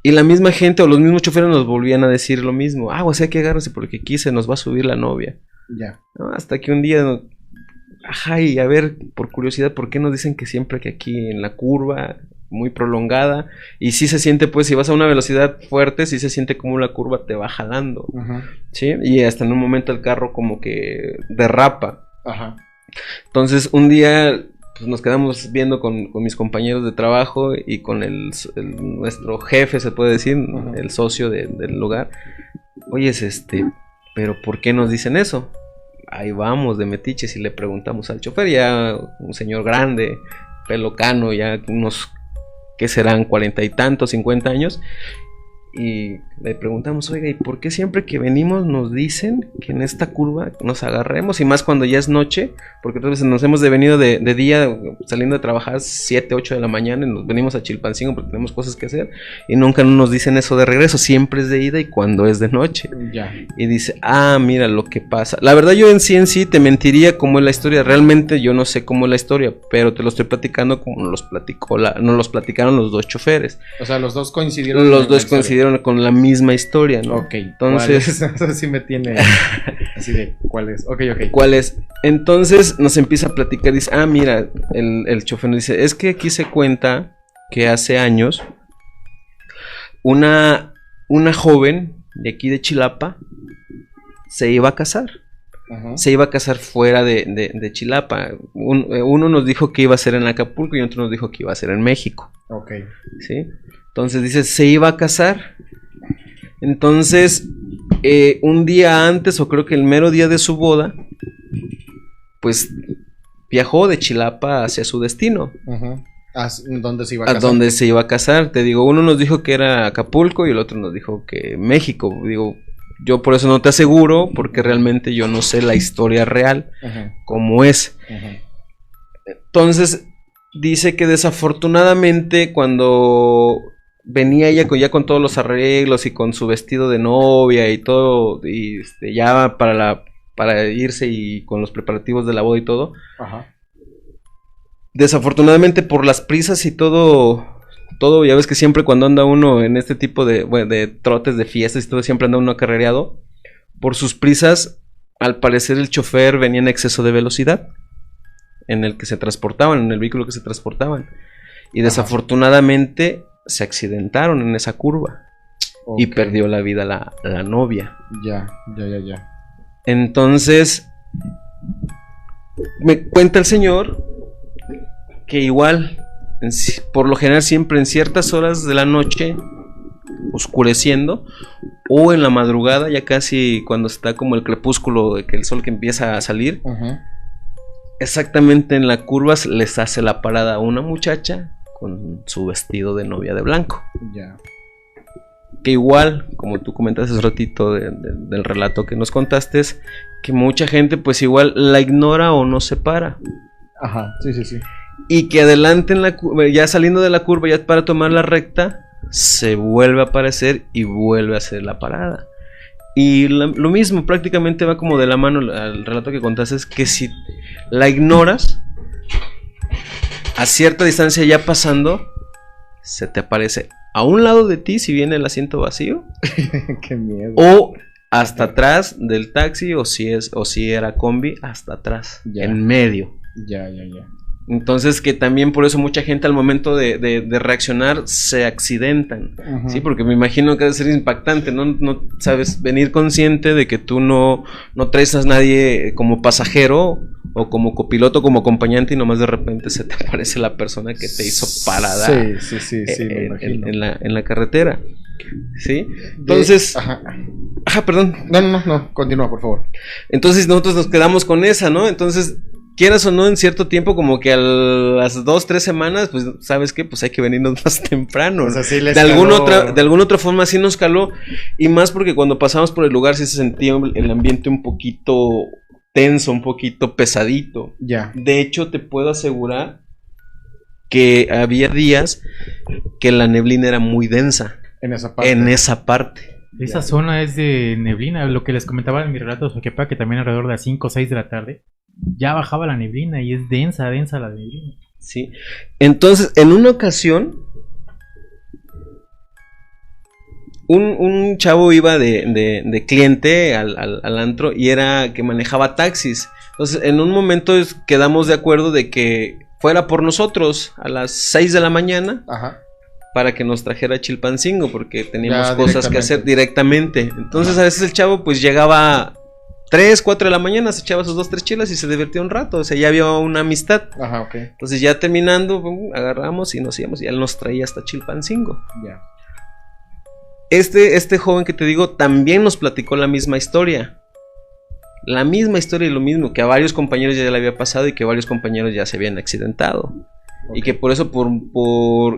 Speaker 3: Y la misma gente o los mismos choferes nos volvían a decir lo mismo. O sea que agárrense porque aquí se nos va a subir la novia.
Speaker 1: Ya.
Speaker 3: ¿No? Hasta que un día... y a ver, por curiosidad, ¿por qué nos dicen que siempre que aquí en la curva, muy prolongada, y sí se siente, pues, si vas a una velocidad fuerte, sí se siente como la curva te va jalando, ¿sí? Y hasta en un momento el carro como que derrapa. Entonces un día pues, nos quedamos viendo con mis compañeros de trabajo y con nuestro jefe, se puede decir, el socio del lugar. Oye, pero ¿por qué nos dicen eso? Ahí vamos de metiches y le preguntamos al chofer, ya un señor grande, pelo cano, ya unos, ¿qué serán? 40 y tantos, 50 años. Y le preguntamos, oiga, ¿y por qué siempre que venimos nos dicen que en esta curva nos agarremos? Y más cuando ya es noche, porque otras veces nos hemos venido de día, saliendo de trabajar 7, 8 de la mañana, y nos venimos a Chilpancingo porque tenemos cosas que hacer, y nunca nos dicen eso de regreso, siempre es de ida y cuando es de noche.
Speaker 1: Ya.
Speaker 3: Y dice, mira lo que pasa. La verdad yo en sí te mentiría cómo es la historia, realmente yo no sé cómo es la historia, pero te lo estoy platicando como nos los platicaron los dos choferes.
Speaker 1: O sea, los dos coincidieron.
Speaker 3: Los dos coincidieron con la misma historia, ¿no?
Speaker 1: Ok,
Speaker 3: entonces
Speaker 1: eso sí me tiene así de ¿cuál es? Ok.
Speaker 3: ¿Cuál es? Entonces nos empieza a platicar, dice, mira, el chofer nos dice, es que aquí se cuenta que hace años una joven de aquí de Chilapa se iba a casar. Uh-huh. Se iba a casar fuera de Chilapa. Uno nos dijo que iba a ser en Acapulco y otro nos dijo que iba a ser en México.
Speaker 1: Ok.
Speaker 3: ¿Sí? Entonces dice, se iba a casar. Entonces, un día antes, o creo que el mero día de su boda, pues viajó de Chilapa hacia su destino.
Speaker 1: Uh-huh. ¿Dónde se iba a casar?
Speaker 3: A dónde se iba a casar. Te digo, uno nos dijo que era Acapulco y el otro nos dijo que México. Digo, yo por eso no te aseguro, porque realmente yo no sé la historia real, uh-huh, cómo es. Uh-huh. Entonces, dice que desafortunadamente cuando venía ella ya con todos los arreglos y con su vestido de novia y todo, y ya para irse y con los preparativos de la boda y todo, ajá, desafortunadamente por las prisas y todo, ya ves que siempre cuando anda uno en este tipo de trotes, de fiestas y todo, siempre anda uno acarreado, por sus prisas, al parecer el chofer venía en exceso de velocidad en el que se transportaban, en el vehículo que se transportaban, y desafortunadamente se accidentaron en esa curva. Okay. Y perdió la vida la novia.
Speaker 1: Ya.
Speaker 3: Entonces me cuenta el señor que igual, por lo general siempre en ciertas horas de la noche, oscureciendo, o en la madrugada, ya casi cuando está como el crepúsculo, de que el sol que empieza a salir, uh-huh, exactamente en la curva les hace la parada a una muchacha con su vestido de novia de blanco.
Speaker 1: Ya.
Speaker 3: Que igual, como tú comentaste hace ratito del relato que nos contaste, es que mucha gente pues igual la ignora o no se para.
Speaker 1: Ajá, sí.
Speaker 3: Y que adelante en la curva, ya saliendo de la curva, ya para tomar la recta, se vuelve a aparecer y vuelve a hacer la parada. Y lo mismo, prácticamente va como de la mano al relato que contaste, es que si la ignoras, a cierta distancia ya pasando, se te aparece a un lado de ti si viene el asiento vacío.
Speaker 1: Qué miedo.
Speaker 3: O hasta atrás del taxi, o si era combi, hasta atrás, ya, en medio.
Speaker 1: Ya.
Speaker 3: Entonces que también por eso mucha gente al momento de reaccionar se accidentan, uh-huh, sí, porque me imagino que debe ser impactante, no sabes, venir consciente de que tú no traes a nadie como pasajero o como copiloto, como acompañante, y nomás de repente se te aparece la persona que te hizo parada.
Speaker 1: Sí, me imagino.
Speaker 3: En la carretera, ¿sí? Entonces,
Speaker 1: ajá,
Speaker 3: perdón.
Speaker 1: No, continúa, por favor.
Speaker 3: Entonces nosotros nos quedamos con esa, ¿no? Entonces, quieras o no, en cierto tiempo, como que a las 2-3 semanas, pues, ¿sabes qué? Pues hay que venirnos más temprano.
Speaker 1: O sea, sí
Speaker 3: de alguna otra forma sí nos caló. Y más porque cuando pasamos por el lugar sí se sentía el ambiente un poquito tenso, un poquito pesadito.
Speaker 1: Ya.
Speaker 3: De hecho, te puedo asegurar que había días que la neblina era muy densa.
Speaker 1: En esa parte.
Speaker 2: Esa zona es de neblina. Lo que les comentaba en mi relato de Soquepa, que también alrededor de las 5 o 6 de la tarde ya bajaba la neblina y es densa la neblina.
Speaker 3: Sí. Entonces, en una ocasión, un chavo iba de cliente al antro y era que manejaba taxis. Entonces, en un momento quedamos de acuerdo de que fuera por nosotros a las 6 de la mañana. Ajá. Para que nos trajera a Chilpancingo, porque teníamos cosas que hacer directamente. Entonces, a veces el chavo pues llegaba 3, 4 de la mañana se echaba sus 2, 3 chelas y se divertía un rato, o sea, ya había una amistad.
Speaker 1: Ajá, ok.
Speaker 3: Entonces ya terminando, agarramos y nos íbamos, y él nos traía hasta Chilpancingo.
Speaker 1: Ya.
Speaker 3: Este joven que te digo también nos platicó la misma historia. La misma historia y lo mismo, que a varios compañeros ya le había pasado y que varios compañeros ya se habían accidentado. Okay. Y que por eso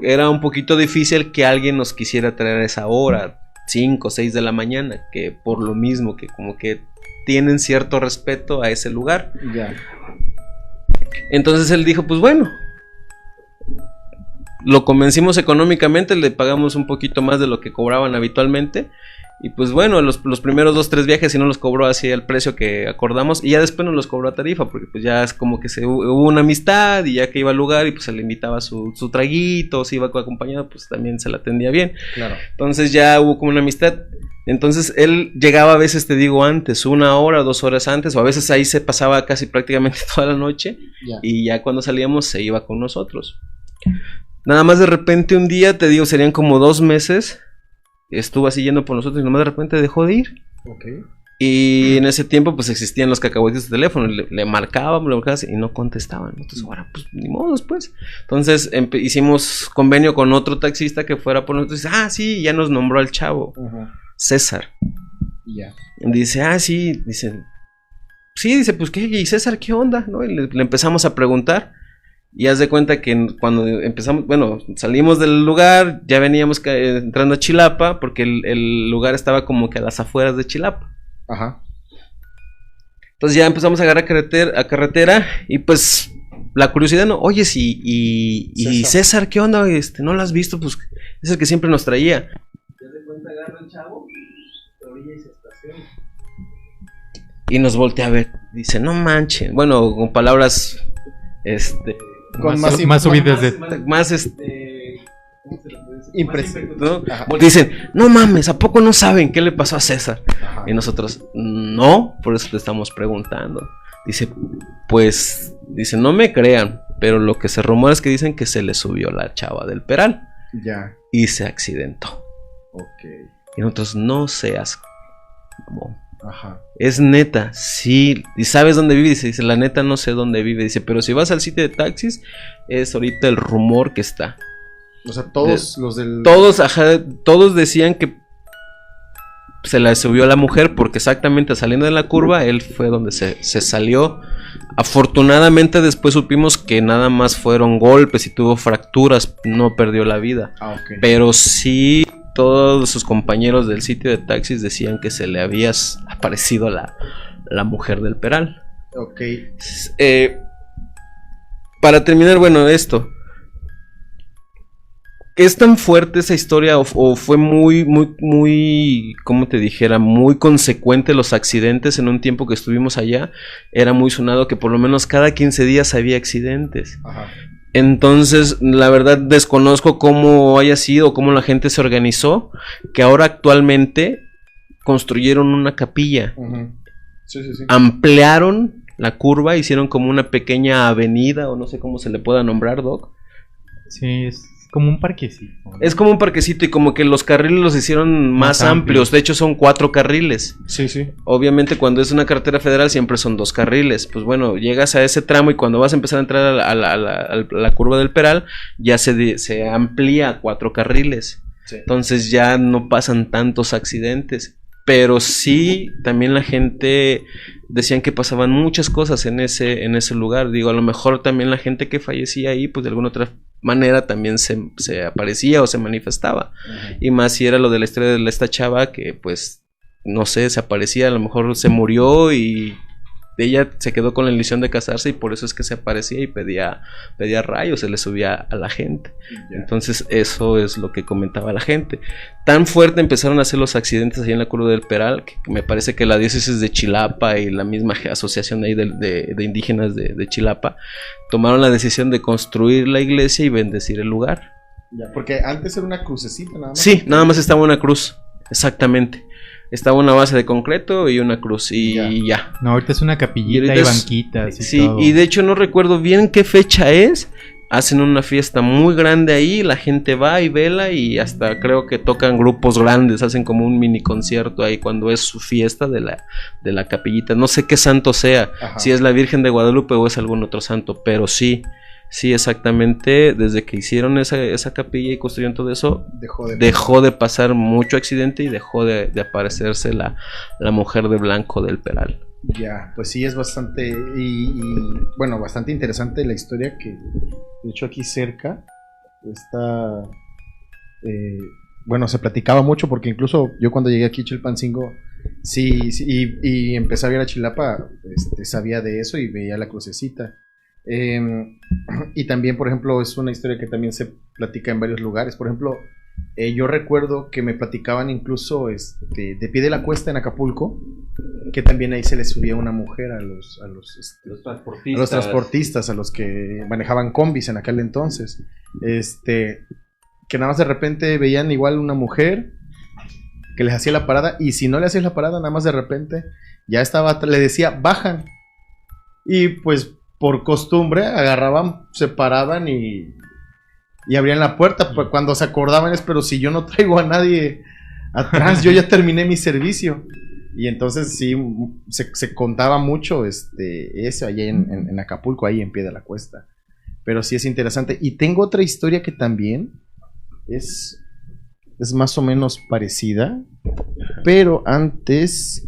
Speaker 3: era un poquito difícil que alguien nos quisiera traer a esa hora, 5, 6 de la mañana, que por lo mismo, que como que tienen cierto respeto a ese lugar.
Speaker 1: Ya.
Speaker 3: Entonces él dijo, pues bueno, lo convencimos económicamente, le pagamos un poquito más de lo que cobraban habitualmente. Y pues bueno, los primeros 2, 3 viajes sí nos los cobró así el precio que acordamos. Y ya después nos los cobró a tarifa, porque pues ya es como que hubo una amistad. Y ya que iba al lugar y pues se le invitaba su traguito, si iba acompañado, pues también se la atendía bien.
Speaker 1: Claro.
Speaker 3: Entonces ya hubo como una amistad. Entonces él llegaba a veces, te digo, antes, 1 hora, 2 horas antes. O a veces ahí se pasaba casi prácticamente toda la noche. Yeah. Y ya cuando salíamos se iba con nosotros. Nada más de repente un día, te digo, serían como 2 meses... Estuvo así yendo por nosotros y nomás de repente dejó de ir.
Speaker 1: Okay.
Speaker 3: Y en ese tiempo pues existían los cacahuetes de teléfono. Le marcábamos y no contestaban. Entonces ahora pues ni modo pues. Entonces hicimos convenio con otro taxista que fuera por nosotros. Sí, ya nos nombró al chavo. César.
Speaker 1: Yeah.
Speaker 3: Dice, sí. Dice, pues ¿qué? ¿Y César qué onda? ¿No? Y le empezamos a preguntar. Y haz de cuenta que cuando empezamos, bueno, salimos del lugar, ya veníamos entrando a Chilapa, porque el lugar estaba como que a las afueras de Chilapa.
Speaker 1: Ajá.
Speaker 3: Entonces ya empezamos a agarrar carretera y pues la curiosidad, ¿no? Oye, y César, ¿qué onda? ¿No lo has visto? Pues es el que siempre nos traía. Ya de cuenta agarra el chavo, orilla y se estaciona. Y nos voltea a ver, dice, no manchen. Bueno, con palabras,
Speaker 2: con más subidas de...
Speaker 3: Más impresión, ¿no? Dicen, no mames, ¿a poco no saben qué le pasó a César? Ajá. Y nosotros, no, por eso te estamos preguntando. Dice, no me crean, pero lo que se rumora es que dicen que se le subió la chava del Peral.
Speaker 1: Ya.
Speaker 3: Y se accidentó.
Speaker 1: Ok.
Speaker 3: Y nosotros, no seas como...
Speaker 1: Ajá.
Speaker 3: Es neta, sí. ¿Y sabes dónde vive? Dice, la neta no sé dónde vive. Dice, pero si vas al sitio de taxis, es ahorita el rumor que está.
Speaker 1: O sea, todos los del...
Speaker 3: Todos decían que se la subió a la mujer, porque exactamente saliendo de la curva, él fue donde se salió. Afortunadamente después supimos que nada más fueron golpes y tuvo fracturas, no perdió la vida.
Speaker 1: Okay.
Speaker 3: Pero sí... Todos sus compañeros del sitio de taxis decían que se le había aparecido la mujer del Peral.
Speaker 1: Ok.
Speaker 3: Para terminar, bueno, esto. ¿Es tan fuerte esa historia o fue muy, como te dijera, muy consecuente los accidentes en un tiempo que estuvimos allá? Era muy sonado que por lo menos cada 15 días había accidentes. Ajá. Entonces, la verdad desconozco cómo haya sido, cómo la gente se organizó, que ahora actualmente construyeron una capilla.
Speaker 1: Uh-huh. Sí.
Speaker 3: Ampliaron la curva, hicieron como una pequeña avenida, o no sé cómo se le pueda nombrar, Doc.
Speaker 2: Sí, es como un parquecito.
Speaker 3: Es como un parquecito y como que los carriles los hicieron más amplios. De hecho son 4 carriles.
Speaker 1: Sí.
Speaker 3: Obviamente cuando es una carretera federal siempre son 2 carriles. Pues bueno, llegas a ese tramo y cuando vas a empezar a entrar a la curva del Peral, ya se amplía a 4 carriles. Sí. Entonces ya no pasan tantos accidentes. Pero sí, también la gente decían que pasaban muchas cosas en ese lugar. Digo, a lo mejor también la gente que fallecía ahí, pues de alguna otra manera también se aparecía o se manifestaba. Uh-huh. Y más si era lo de la historia de esta chava que pues, no sé, se aparecía, a lo mejor se murió y ella se quedó con la ilusión de casarse y por eso es que se aparecía y pedía rayos, se le subía a la gente. Yeah. Entonces eso es lo que comentaba la gente. Tan fuerte empezaron a hacer los accidentes ahí en la curva del Peral que me parece que la diócesis de Chilapa y la misma asociación ahí de indígenas de Chilapa tomaron la decisión de construir la iglesia y bendecir el lugar.
Speaker 1: Ya, porque antes era una crucecita nada más.
Speaker 3: Sí, nada más estaba una cruz, exactamente. Estaba una base de concreto y una cruz y ya.
Speaker 2: No, ahorita es una capillita y banquitas y
Speaker 3: sí,
Speaker 2: todo.
Speaker 3: Y de hecho no recuerdo bien qué fecha es, hacen una fiesta muy grande ahí, la gente va y vela y hasta creo que tocan grupos grandes, hacen como un mini concierto ahí cuando es su fiesta de la capillita. No sé qué santo sea, Ajá. Si es la Virgen de Guadalupe o es algún otro santo, pero sí, exactamente, desde que hicieron esa capilla y construyeron todo eso, dejó de pasar mucho accidente y dejó de aparecerse la mujer de blanco del Peral.
Speaker 1: Ya, pues sí, es bastante, bueno, bastante interesante la historia que, de hecho, aquí cerca está, bueno, se platicaba mucho porque incluso yo cuando llegué aquí a Chilpancingo, sí, y empecé a ver a Chilapa, sabía de eso y veía la crucecita. Y también, por ejemplo, es una historia que también se platica en varios lugares. Por ejemplo, yo recuerdo que me platicaban incluso de Pie de la Cuesta en Acapulco, que también ahí se les subía una mujer a los transportistas, a los que manejaban combis en aquel entonces, que nada más de repente veían igual una mujer que les hacía la parada, y si no le hacías la parada, nada más de repente ya estaba, le decía, bajan, y pues por costumbre agarraban, se paraban y abrían la puerta, pues cuando se acordaban es, pero si yo no traigo a nadie atrás, yo ya terminé mi servicio. Y entonces sí, se contaba mucho eso allá en Acapulco, ahí en Pie de la Cuesta. Pero sí es interesante. Y tengo otra historia que también es más o menos parecida. Pero antes